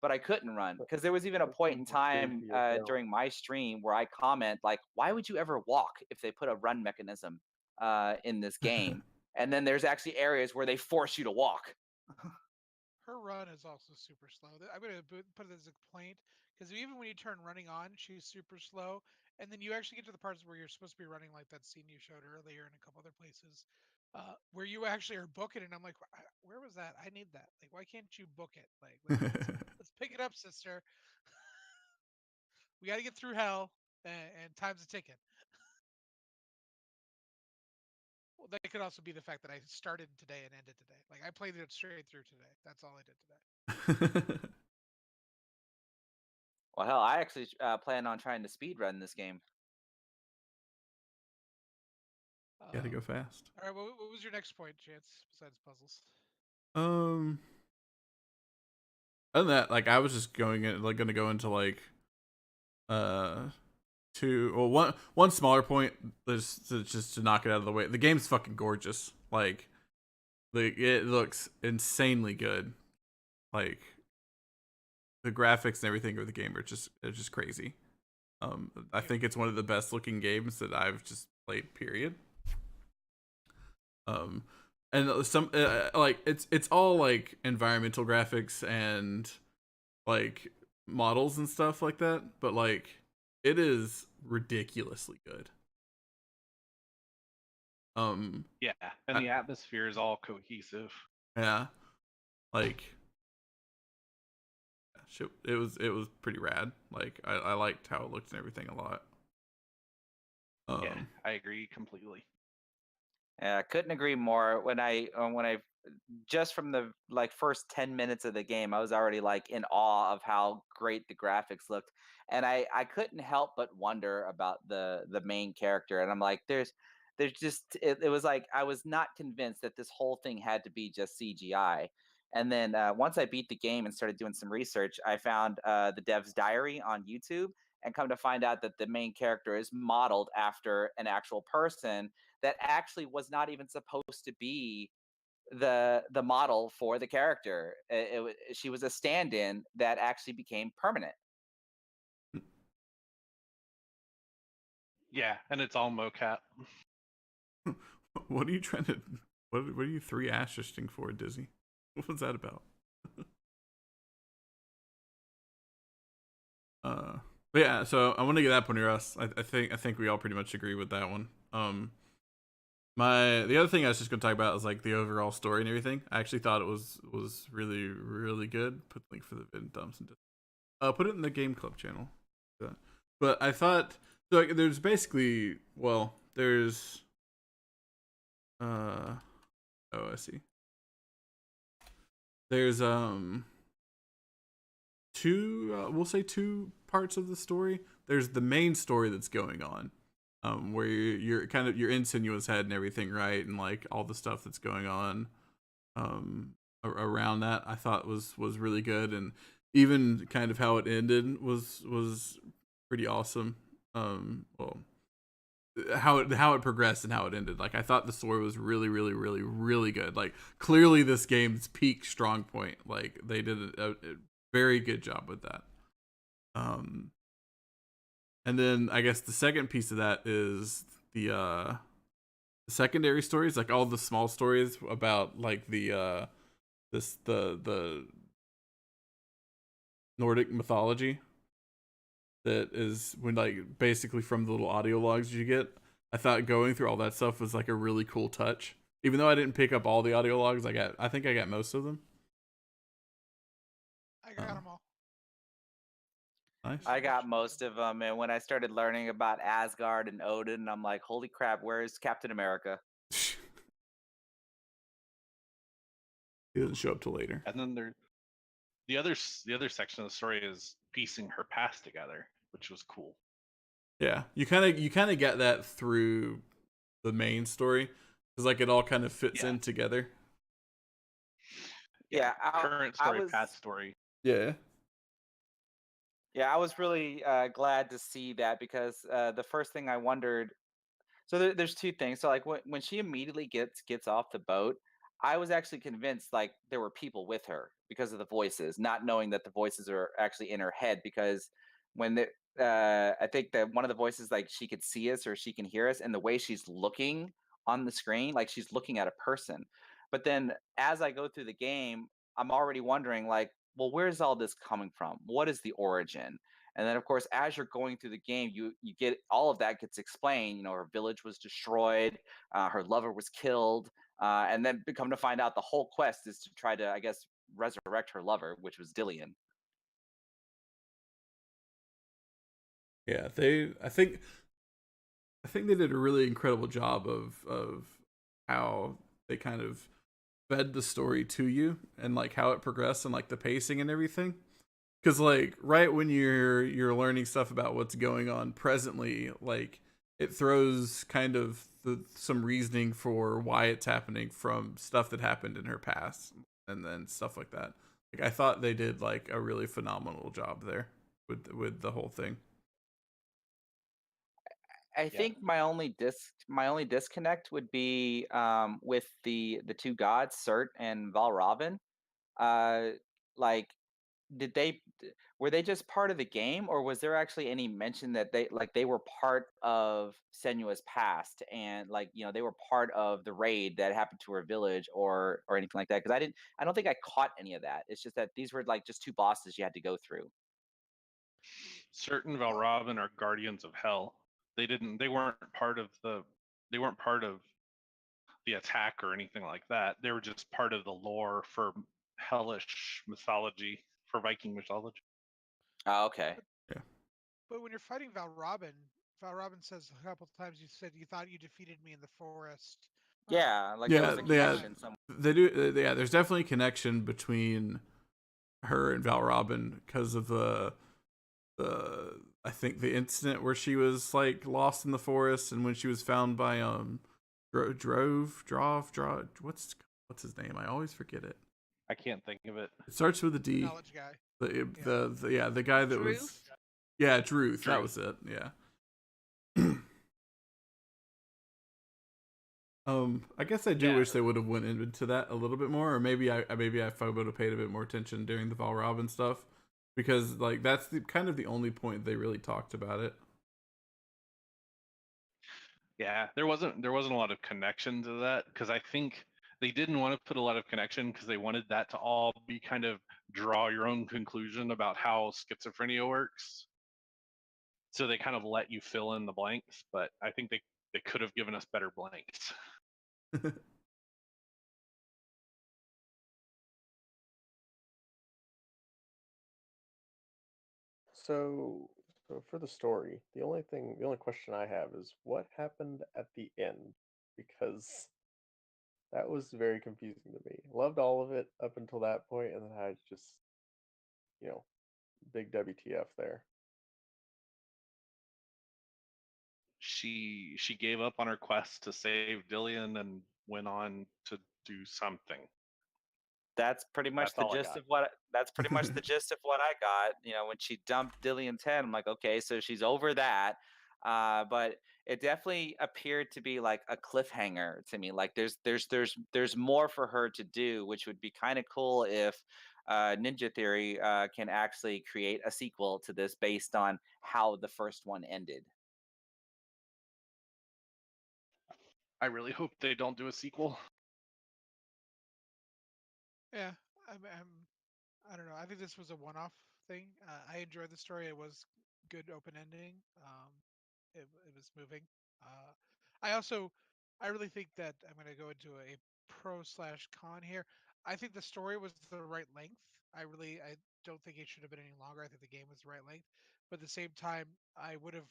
but I couldn't run because there was even a It point in seems true time to your tail. during my stream where I comment like, "Why would you ever walk if they put a run mechanism in this game?" And then there's actually areas where they force you to walk. Her run is also super slow. I'm gonna put it as a complaint because even when you turn running on, she's super slow. And then you actually get to the parts where you're supposed to be running, like that scene you showed earlier, and a couple other places, where you actually are booking. And I'm like, where was that? I need that. Like, why can't you book it? Like, let's pick it up, sister. We got to get through hell, and time's a ticking. Well, that could also be the fact that I started today and ended today. Like, I played it straight through today. That's all I did today. Well, hell, I actually plan on trying to speed run this game. Gotta go fast. All right, what was your next point, Chance, besides puzzles? Um, Other than that, like I was just gonna go into like uh one smaller point just to knock it out of the way. The game's fucking gorgeous. Like it looks insanely good. Like the graphics and everything of the game are just crazy. I think it's one of the best looking games that I've just played. Period. Um, and some like it's all like environmental graphics and like models and stuff like that, but like it is ridiculously good. Yeah, and the atmosphere is all cohesive. Yeah, like shit, it was pretty rad. Like I liked how it looked and everything a lot. Yeah, I agree completely. Yeah, I couldn't agree more. When I just from the like first 10 minutes of the game, I was already like in awe of how great the graphics looked. And I couldn't help but wonder about the main character. And I'm like, there's just it was like I was not convinced that this whole thing had to be just CGI. And then once I beat the game and started doing some research, I found the dev's diary on YouTube, and come to find out that the main character is modeled after an actual person that actually was not even supposed to be the model for the character. She was a stand-in that actually became permanent. Yeah, and it's all mocap. What are you trying to? What are you three assisting for, Dizzy? What was that about? But yeah, so I want to get that point across. I think we all pretty much agree with that one. The other thing I was just gonna talk about is like the overall story and everything. I actually thought it was really good. Put the link for the vid and thumbs and put it in the game club channel. But I thought so like, there's basically there's oh I see. There's two we'll say two parts of the story. There's the main story that's going on, where you're kind of you're in Senua's head and everything, right? And like all the stuff that's going on around that, I thought was really good, and even kind of how it ended was pretty awesome. Well, how it progressed and how it ended. Like I thought the story was really good. Like clearly this game's peak strong point. Like they did a very good job with that. And then I guess the second piece of that is the secondary stories, like all the small stories about like the Nordic mythology that is when like basically from the little audio logs you get. I thought going through all that stuff was like a really cool touch. Even though I didn't pick up all the audio logs, I think I got most of them. I got them all. Nice. I got most of them, and when I started learning about Asgard and Odin, I'm like, holy crap, where's Captain America? He doesn't show up till later. And then the other section of the story is piecing her past together, which was cool. Yeah, you kind of get that through the main story because like it all kind of fits in together. Yeah, current story, past story. Yeah. Yeah, I was really glad to see that because the first thing I wondered. So there's two things. So like when she immediately gets off the boat, I was actually convinced like there were people with her because of the voices, not knowing that the voices are actually in her head. Because when I think that one of the voices like she could see us or she can hear us, and the way she's looking on the screen, like she's looking at a person. But then as I go through the game, I'm already wondering like, well, where's all this coming from? What is the origin? And then, of course, as you're going through the game, you get all of that gets explained. You know, her village was destroyed, her lover was killed, and then come to find out the whole quest is to try to, I guess, resurrect her lover, which was Dillian. Yeah, I think they did a really incredible job of how they kind of fed the story to you and like how it progressed and like the pacing and everything. Because like right when you're learning stuff about what's going on presently, like it throws kind of some reasoning for why it's happening from stuff that happened in her past and then stuff like that. Like I thought they did like a really phenomenal job there with the whole thing. I think my only disconnect would be with the two gods, Cert and Valravn. Like did they were they just part of the game, or was there actually any mention that they were part of Senua's past, and like they were part of the raid that happened to her village or anything like that? Because I don't think I caught any of that. It's just that these were like just two bosses you had to go through. Certain Valravn are guardians of hell. They weren't part of the attack or anything like that. They were just part of the lore for hellish mythology, for Viking mythology. Oh, okay. But when you're fighting Valravn says a couple of times, you said you thought you defeated me in the forest, Yeah, like there Yeah, was a yeah, connection somewhere. they do. Yeah, there's definitely a connection between her and Val Robin because of the I think the incident where she was like lost in the forest and when she was found by Drove, what's his name? I always forget it. I can't think of it. It starts with a D. Knowledge guy. The guy that was Druth? Druth. That Druth. was it. I guess I do Yeah. wish they would have went into that a little bit more, or maybe I would have paid a bit more attention during the Val Robin stuff, because like that's kind of the only point they really talked about it. Yeah, there wasn't a lot of connection to that because I think they didn't want to put a lot of connection because they wanted that to all be kind of draw your own conclusion about how schizophrenia works. So they kind of let you fill in the blanks, but I think they could have given us better blanks. So for the story, the only question I have is what happened at the end, because that was very confusing to me. Loved all of it up until that point, and then I just, you know, big WTF there. She gave up on her quest to save Dillian and went on to do something. That's pretty much That's the all I gist got. of what. That's pretty much the gist of what I got. You know, when she dumped Dillian's head, I'm like, okay, so she's over that. But it definitely appeared to be like a cliffhanger to me. Like there's more for her to do, which would be kind of cool if Ninja Theory can actually create a sequel to this based on how the first one ended. I really hope they don't do a sequel. Yeah, I don't know. I think this was a one-off thing. I enjoyed the story. It was good open ending. It was moving. Uh, I really think that I'm going to go into a pro/con here. I think the story was the right length. I don't think it should have been any longer. I think the game was the right length. But at the same time, I would have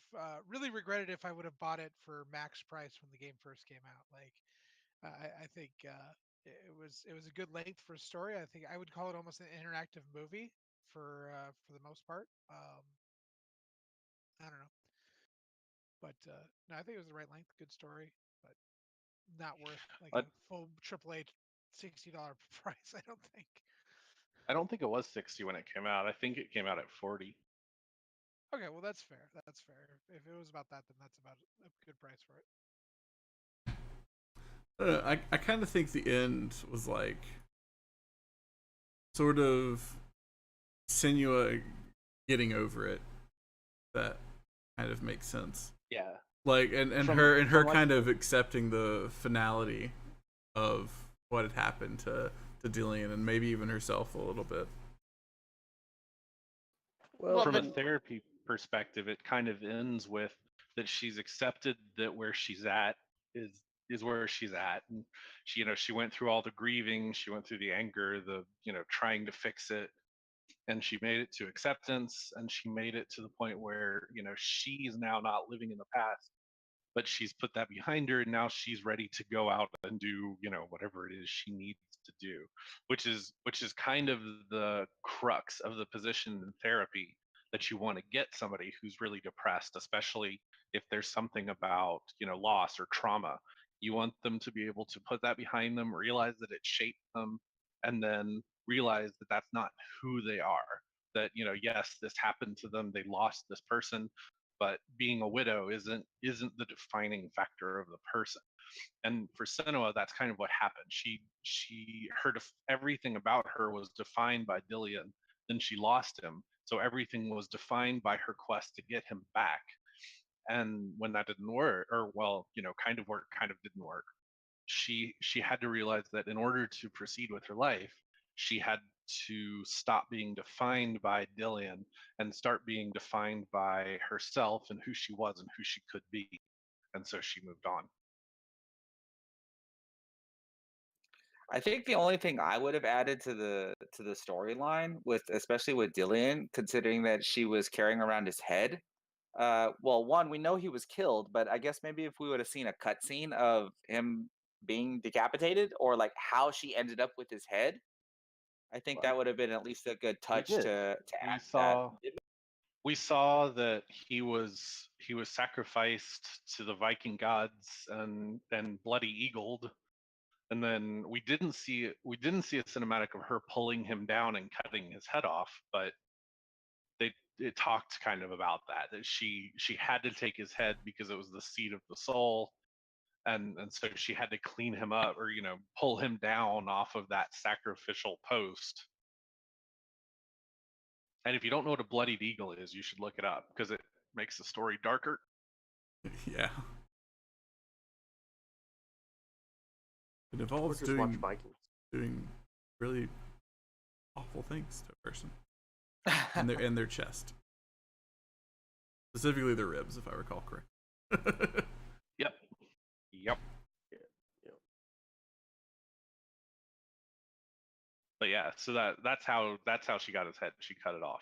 really regretted if I would have bought it for max price when the game first came out. Like, I think it was a good length for a story. I think I would call it almost an interactive movie for the most part. I don't know, but no, I think it was the right length, good story, but not worth like I, a full AAA $60 price. I don't think. I don't think it was 60 when it came out. I think it came out at 40. Okay, well that's fair. That's fair. If it was about that, then that's about a good price for it. I kind of think the end was like sort of Senua getting over it. That kind of makes sense. Yeah. Like and From- her from like- kind of accepting the finality of what had happened to Dillian and maybe even herself a little bit. Well, From a then, therapy perspective, it kind of ends with that she's accepted that where she's at is where she's at, and she went through all the grieving, she went through the anger, the trying to fix it, and she made it to acceptance, and she made it to the point where she's now not living in the past, but she's put that behind her, and now she's ready to go out and do whatever it is she needs to do, which is kind of the crux of the position in therapy, that you want to get somebody who's really depressed, especially if there's something about loss or trauma. You want them to be able to put that behind them, realize that it shaped them, and then realize that that's not who they are. That yes, this happened to them, they lost this person, but being a widow isn't the defining factor of the person. And for Senua, that's kind of what happened. Everything about her was defined by Dillian. Then she lost him, so everything was defined by her quest to get him back. And when that didn't work, or well, kind of work, kind of didn't work, she had to realize that in order to proceed with her life, she had to stop being defined by Dillian and start being defined by herself and who she was and who she could be. And so she moved on. I think the only thing I would have added to the storyline with, especially with Dillian, considering that she was carrying around his head. Well, one, we know he was killed, but I guess maybe if we would have seen a cutscene of him being decapitated, or like how she ended up with his head. I think that would have been at least a good touch did. to We add saw that. we saw that he was sacrificed to the Viking gods and bloody eagled, and then we didn't see a cinematic of her pulling him down and cutting his head off, but it talked kind of about that she had to take his head because it was the seat of the soul, and so she had to clean him up, or pull him down off of that sacrificial post. And if you don't know what a bloodied eagle is, you should look it up because it makes the story darker. Yeah. It Or involves just watch doing Vikings. really awful things to a person and their chest, specifically their ribs, if I recall correct. Yep. Yeah. But yeah, so that's how she got his head. She cut it off.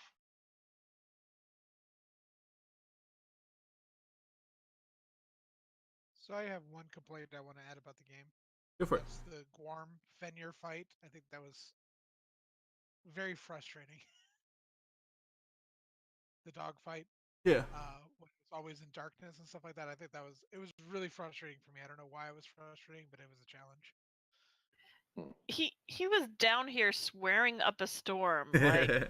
So I have one complaint I want to add about the game. Go for it. That's the Guarm Fenrir fight. I think that was very frustrating. The dog fight, Yeah. when it's always in darkness and stuff like that. I think it was really frustrating for me. I don't know why it was frustrating, but it was a challenge. He was down here swearing up a storm. Like,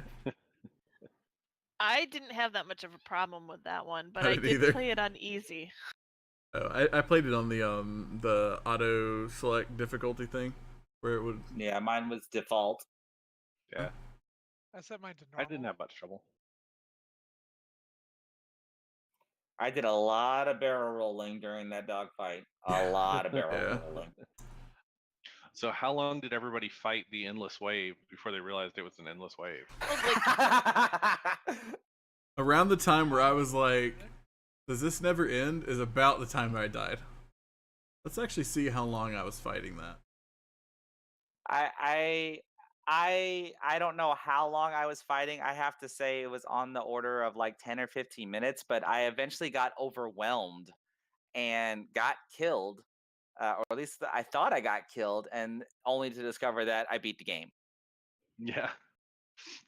I didn't have that much of a problem with that one, but I didn't did either. play it on easy. Oh, I played it on the auto select difficulty thing, where it would. Yeah, mine was default. Yeah, I set mine to I normal. didn't have much trouble. I did a lot of barrel rolling during that dogfight. A lot of barrel Yeah. rolling. So how long did everybody fight the endless wave before they realized it was an endless wave? Around the time where I was like, does this never end, is about the time I died. Let's actually see how long I was fighting that. I don't know how long I was fighting. I have to say it was on the order of like 10 or 15 minutes, but I eventually got overwhelmed and got killed. Or at least I thought I got killed, and only to discover that I beat the game. Yeah.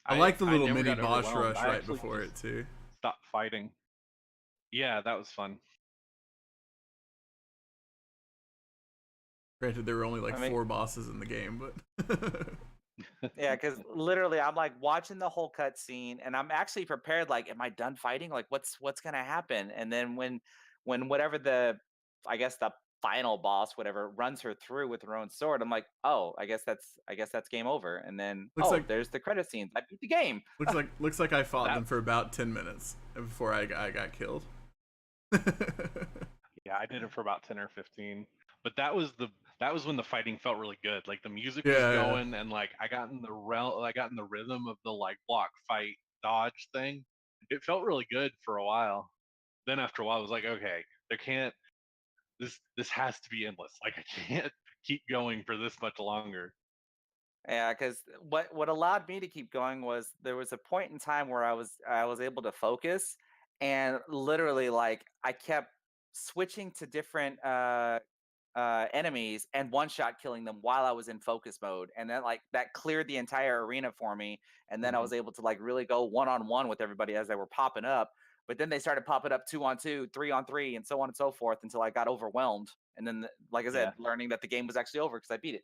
I like the little never mini got boss overwhelmed. rush I right actually before just it too. stopped fighting. Yeah, that was fun. Granted, there were only like I mean- 4 bosses in the game, but Yeah, because literally I'm like watching the whole cutscene, and I'm actually prepared. Like, am I done fighting? Like, what's gonna happen? And then when whatever I guess the final boss, whatever, runs her through with her own sword, I'm like, oh, I guess that's game over. And then there's the credit scenes. I beat the game. looks like I fought them for about 10 minutes before I got killed. Yeah, I did it for about 10 or 15. But that was when the fighting felt really good. Like the music was going, and like I got in the rhythm of the like block, fight, dodge thing. It felt really good for a while. Then after a while, I was like, okay, this has to be endless. Like I can't keep going for this much longer. Yeah, because what allowed me to keep going was there was a point in time where I was able to focus, and literally like I kept switching to different enemies and one shot killing them while I was in focus mode, and then like that cleared the entire arena for me, and then I was able to like really go 1-on-1 with everybody as they were popping up. But then they started popping up 2-on-2, 3-on-3, and so on and so forth until I got overwhelmed, and then like I said, learning that the game was actually over because I beat it.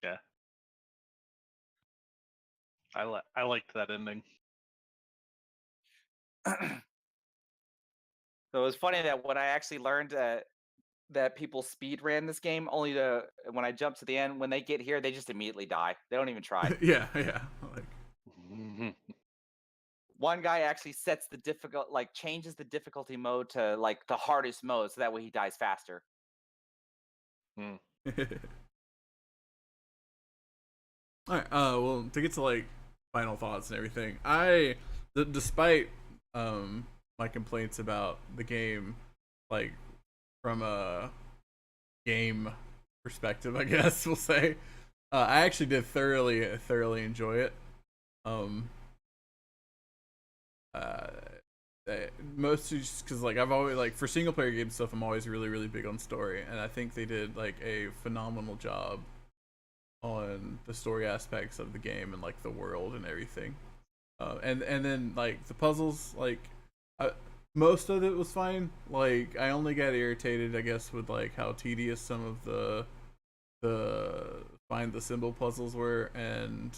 Yeah. I liked that ending. So it was funny that when I actually learned that people speed ran this game, only to when I jump to the end, when they get here, they just immediately die. They don't even try. yeah. Like, one guy actually sets the changes the difficulty mode to like the hardest mode, so that way he dies faster. All right. Well, to get to like final thoughts and everything, despite my complaints about the game, like from a game perspective, I guess we'll say, I actually did thoroughly enjoy it. mostly just because like I've always like for single player game stuff, I'm always really big on story, and I think they did like a phenomenal job on the story aspects of the game and like the world and everything. And then like the puzzles, like I, most of it was fine. Like I only got irritated, I guess, with like how tedious some of the find the symbol puzzles were, and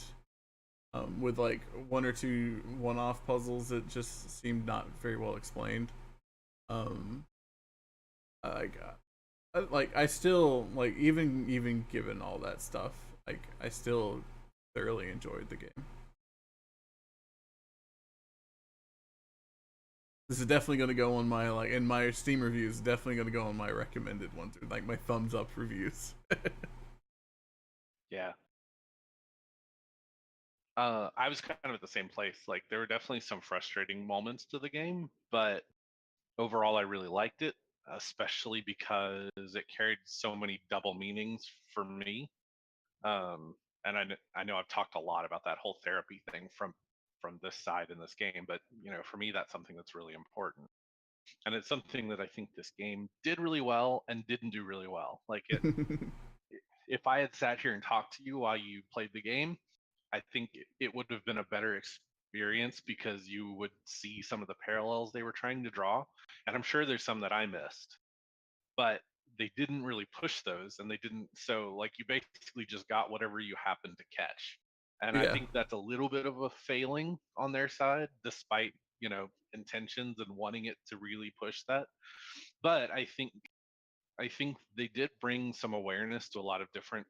with like one or two one-off puzzles, it just seemed not very well explained. Um, like I still like even given all that stuff, like I still thoroughly enjoyed the game. This is definitely going to go on my like in my Steam reviews. Definitely going to go on my recommended ones, or like my thumbs up reviews. Yeah. I was kind of at the same place. Like there were definitely some frustrating moments to the game, but overall I really liked it, especially because it carried so many double meanings for me. And I know I've talked a lot about that whole therapy thing from this side in this game, but for me that's something that's really important. And it's something that I think this game did really well and didn't do really well. Like if I had sat here and talked to you while you played the game, I think it would have been a better experience because you would see some of the parallels they were trying to draw. And I'm sure there's some that I missed, but they didn't really push those, and they didn't. So like you basically just got whatever you happened to catch. And I Yeah, think that's a little bit of a failing on their side, despite, intentions and wanting it to really push that. But I think they did bring some awareness to a lot of different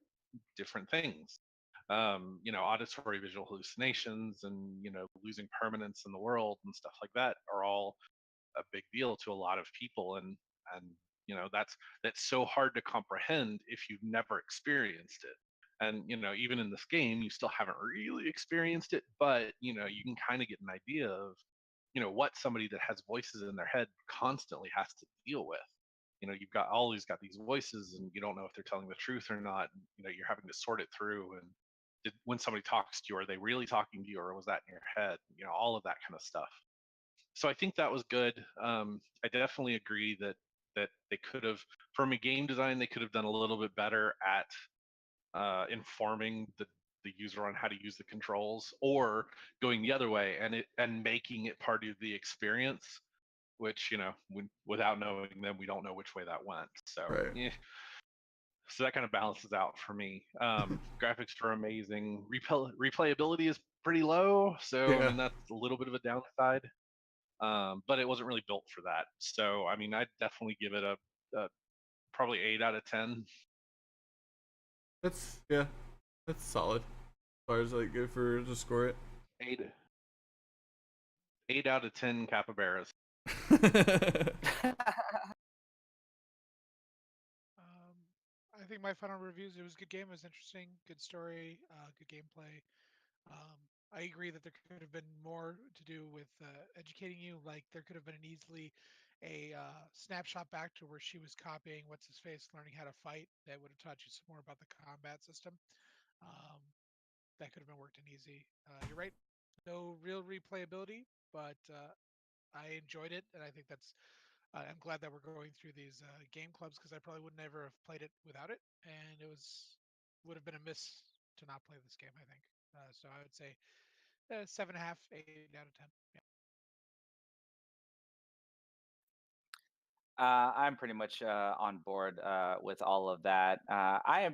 things. Auditory visual hallucinations and losing permanence in the world and stuff like that are all a big deal to a lot of people, and that's so hard to comprehend if you've never experienced it. And even in this game, you still haven't really experienced it, but you can kind of get an idea of what somebody that has voices in their head constantly has to deal with. You've got always got these voices, and you don't know if they're telling the truth or not. You're having to sort it through, and when somebody talks to you, are they really talking to you, or was that in your head? All of that kind of stuff. So I think that was good. I definitely agree that they could have, from a game design, they could have done a little bit better at informing the user on how to use the controls, or going the other way and making it part of the experience. Which without knowing them, we don't know which way that went. So right. yeah. So that kind of balances out for me. Graphics are amazing. Replayability is pretty low, so I Yeah, mean that's a little bit of a downside. But it wasn't really built for that. So I mean, I'd definitely give it a probably 8 out of 10. yeah, that's solid. As far as like good for to score it. 8 8 out of 10 capybaras. I think my final reviews, it was a good game. It was interesting, good story, good gameplay. I agree that there could have been more to do with educating you. Like there could have been easily a snapshot back to where she was copying what's his face, learning how to fight. That would have taught you some more about the combat system. Um, that could have been worked in easy. You're right, no real replayability, but I enjoyed it, and I think that's. I'm glad that we're going through these game clubs because I probably would never have played it without it, and it would have been a miss to not play this game. I think so. I would say 7.5, 8 out of 10. Yeah. I'm pretty much on board with all of that. I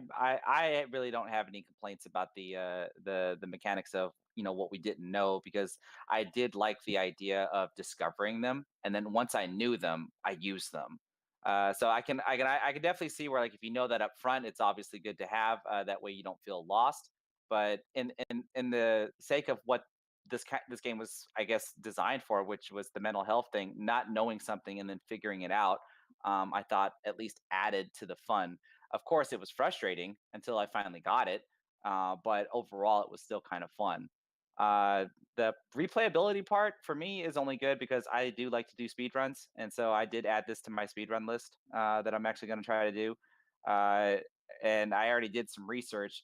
really don't have any complaints about the mechanics of what we didn't know, because I did like the idea of discovering them, and then once I knew them, I used them. So I can definitely see where, like, if you know that up front, it's obviously good to have. That way you don't feel lost. But in the sake of what this game was, I guess, designed for, which was the mental health thing, not knowing something and then figuring it out, I thought at least added to the fun. Of course, it was frustrating until I finally got it, but overall, it was still kind of fun. Uh, the replayability part for me is only good because I do like to do speed runs, and so I did add this to my speed run list that I'm actually going to try to do. Uh, and I already did some research.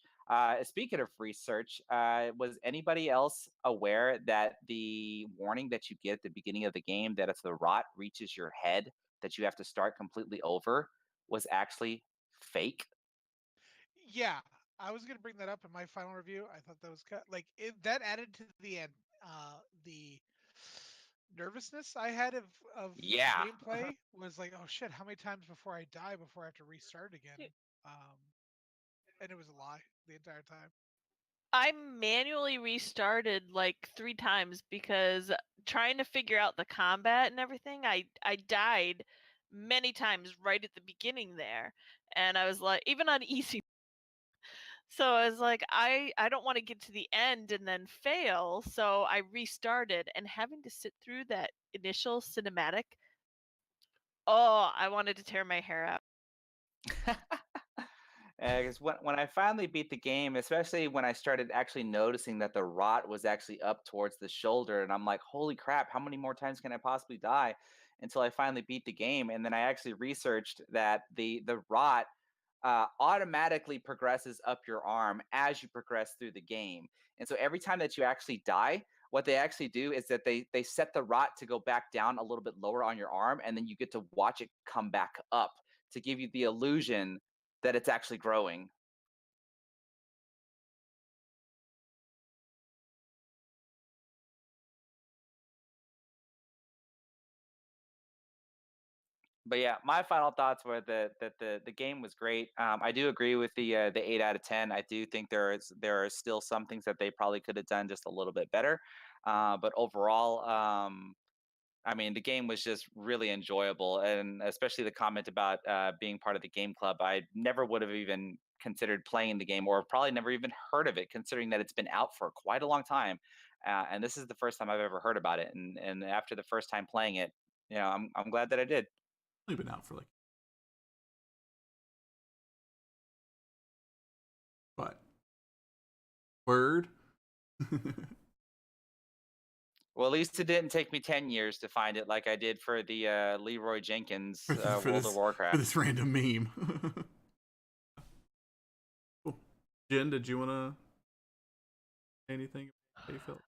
Speaking of research, was anybody else aware that the warning that you get at the beginning of the game that if the rot reaches your head, that you have to start completely over, was actually fake? Yeah, I was gonna bring that up in my final review. I thought that was like that added to the nervousness I had of Yeah. gameplay was like, oh shit, how many times before I die before I have to restart again? Dude. Um, and it was a lie the entire time. I manually restarted like 3 times because trying to figure out the combat and everything, I died many times right at the beginning there. And I was like, even on easy. So I was like, I don't want to get to the end and then fail. So I restarted, and having to sit through that initial cinematic, oh, I wanted to tear my hair out. Because when I finally beat the game, especially when I started actually noticing that the rot was actually up towards the shoulder, and I'm like, holy crap, how many more times can I possibly die? Until I finally beat the game, and then I actually researched that the rot automatically progresses up your arm as you progress through the game. And so every time that you actually die, what they actually do is that they set the rot to go back down a little bit lower on your arm, and then you get to watch it come back up to give you the illusion that it's actually growing. But yeah, my final thoughts were that the game was great. I do agree with the 8 out of 10. I do think there are still some things that they probably could have done just a little bit better. But overall, I mean, the game was just really enjoyable, and especially the comment about being part of the game club. I never would have even considered playing the game, or probably never even heard of it, considering that it's been out for quite a long time. And this is the first time I've ever heard about it. And after the first time playing it, I'm glad that I did. Only been out for like, but word. Well, at least it didn't take me 10 years to find it, like I did for the Leroy Jenkins for World this, of Warcraft. for this random meme. Cool. Jen, did you want to say anything? How you felt?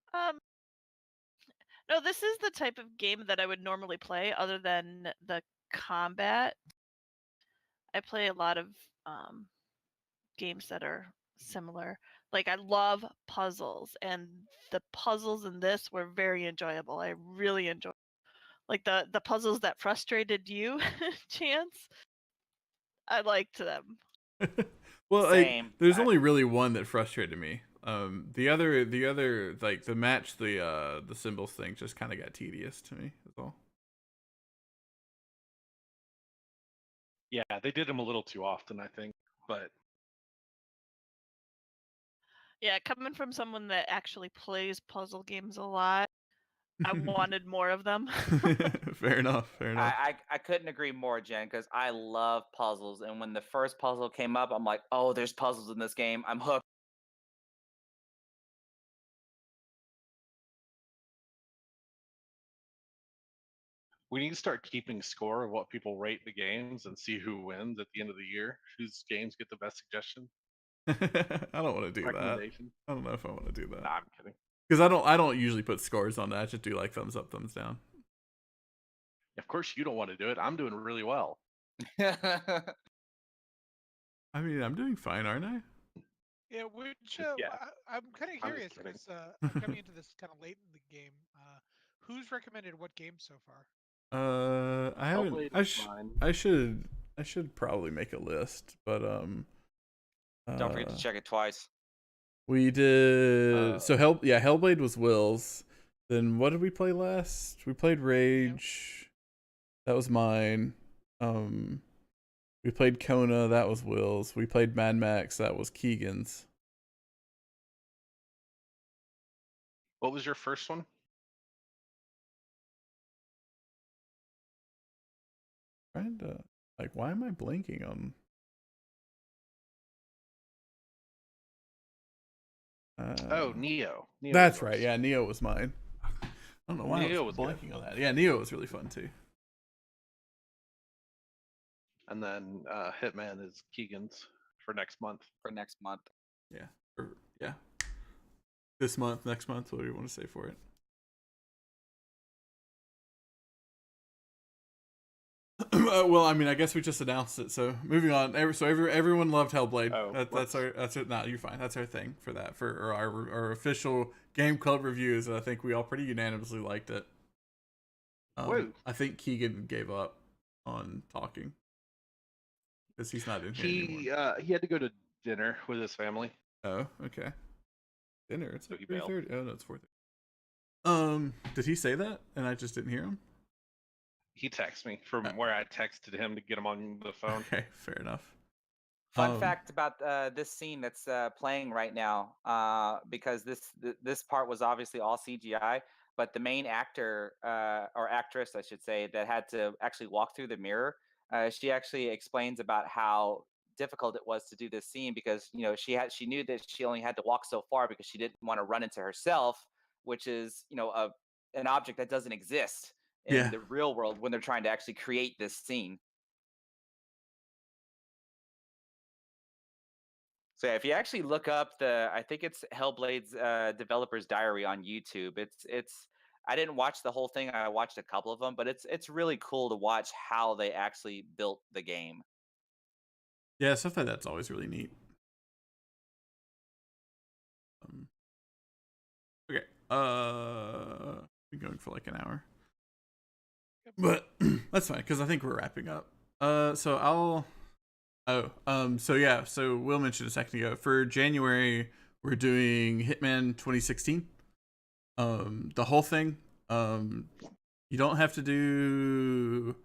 No, this is the type of game that I would normally play other than the combat. I play a lot of games that are similar. Like I love puzzles, and the puzzles in this were very enjoyable. I really enjoyed like the puzzles that frustrated you, Chance. I liked them. Well, like, Same. there's only really one that frustrated me. The other, like the match, the symbols thing just kind of got tedious to me. That's all. Yeah, they did them a little too often, I think. But Yeah, coming from someone that actually plays puzzle games a lot, I wanted more of them. Fair enough. Fair enough. I couldn't agree more, Jen, because I love puzzles. And when the first puzzle came up, I'm like, oh, there's puzzles in this game. I'm hooked. we need to start keeping score of what people rate the games and see who wins at the end of the year, whose games get the best suggestion, I don't want to do that. recommendation. I don't know if I want to do that. Nah, I'm kidding. Because I don't usually put scores on that. I just do like thumbs up, thumbs down. Of course, you don't want to do it. I'm doing really well. I mean, I'm doing fine, aren't I? Yeah, which Yeah. I'm kind of I'm curious just kidding. because I'm coming into this kind of late in the game. Who's recommended what game so far? I haven't. Hellblade I, is sh- mine. I should. I should probably make a list, but Don't forget to check it twice. we did. So Hellblade was Will's. Then what did we play last? We played Rage. That was mine. We played Kona. That was Will's. We played Mad Max. That was Keegan's. What was your first one? Trying to like, why am I blanking on? Oh, Neo. Neo That's was right. yours. Yeah, Neo was mine. I don't know why I Neo was was good. blanking on that. Yeah, Neo was really fun too. And then Hitman is Keegan's for next month. For next month. Yeah. Yeah. This month, next month, what do you want to say for it? Well, I mean, I guess we just announced it. So moving on. Everyone loved Hellblade. Oh, That's it. No, you're fine. That's our thing for that. For our official game club reviews. I think we all pretty unanimously liked it. I think Keegan gave up on talking because he's not in here anymore. He had to go to dinner with his family. Oh, okay. Dinner. It's So like he bailed. 3:30. Oh no, it's 4:30. Did he say that and I just didn't hear him? He texted me from where I texted him to get him on the phone. Okay, fair enough. Fun fact about this scene that's playing right now, because this part was obviously all CGI, but the main actor or actress, I should say, that had to actually walk through the mirror, she actually explains about how difficult it was to do this scene because she knew that she only had to walk so far because she didn't want to run into herself, which is an object that doesn't exist in the real world when they're trying to actually create this scene. So if you actually look up I think it's Hellblade's developer's diary on YouTube. It's I didn't watch the whole thing. I watched a couple of them, but it's really cool to watch how they actually built the game. Yeah, stuff like that's always really neat. Okay. Been going for like an hour, but that's fine because I think we're wrapping up. So I'll. So yeah, so Will mentioned a second ago. For January, we're doing Hitman 2016. The whole thing. You don't have to do.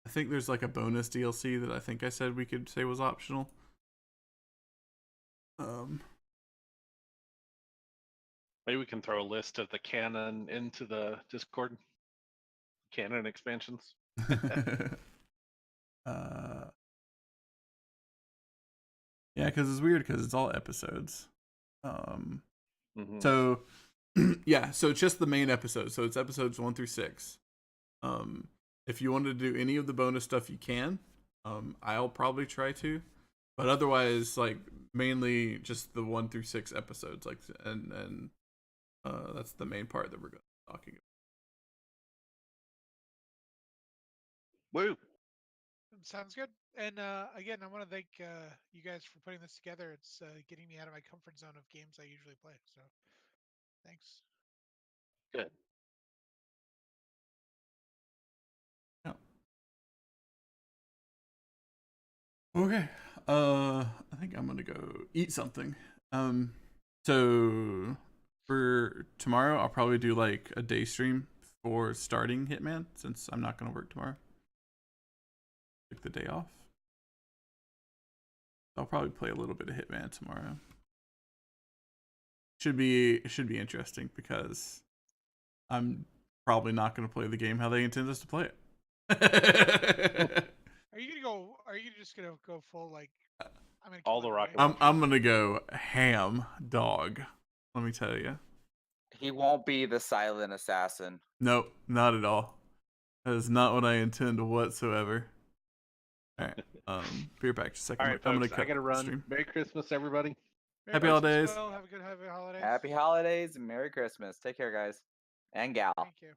I think there's like a bonus DLC that I think I said we could say was optional. Maybe we can throw a list of the canon into the Discord. Canon expansions. Yeah, because it's weird because it's all episodes. So yeah, so it's just the main episode. So it's episodes 1 through 6. If you want to do any of the bonus stuff, you can. I'll probably try to, but otherwise, like mainly just the 1 through 6 episodes. Like and that's the main part that we're going to be talking about. Woo! Sounds good. And again, I want to thank you guys for putting this together. It's getting me out of my comfort zone of games I usually play. So, thanks. Good. Yeah. Okay. I think I'm gonna go eat something. So for tomorrow, I'll probably do like a day stream for starting Hitman since I'm not gonna work tomorrow. Take the day off. I'll probably play a little bit of Hitman tomorrow. It should be interesting because I'm probably not going to play the game how they intend us to play it. Are you just gonna go full like? All the rocket. I'm gonna go ham dog. Let me tell you. He won't be the silent assassin. Nope, not at all. That is not what I intend whatsoever. All right. Be right back. Just a second. All right, I'm folks, gonna I gotta run. Stream. Merry Christmas, everybody. Happy holidays. Well, have a good happy holidays. Happy holidays and Merry Christmas. Take care, guys and gal. Thank you.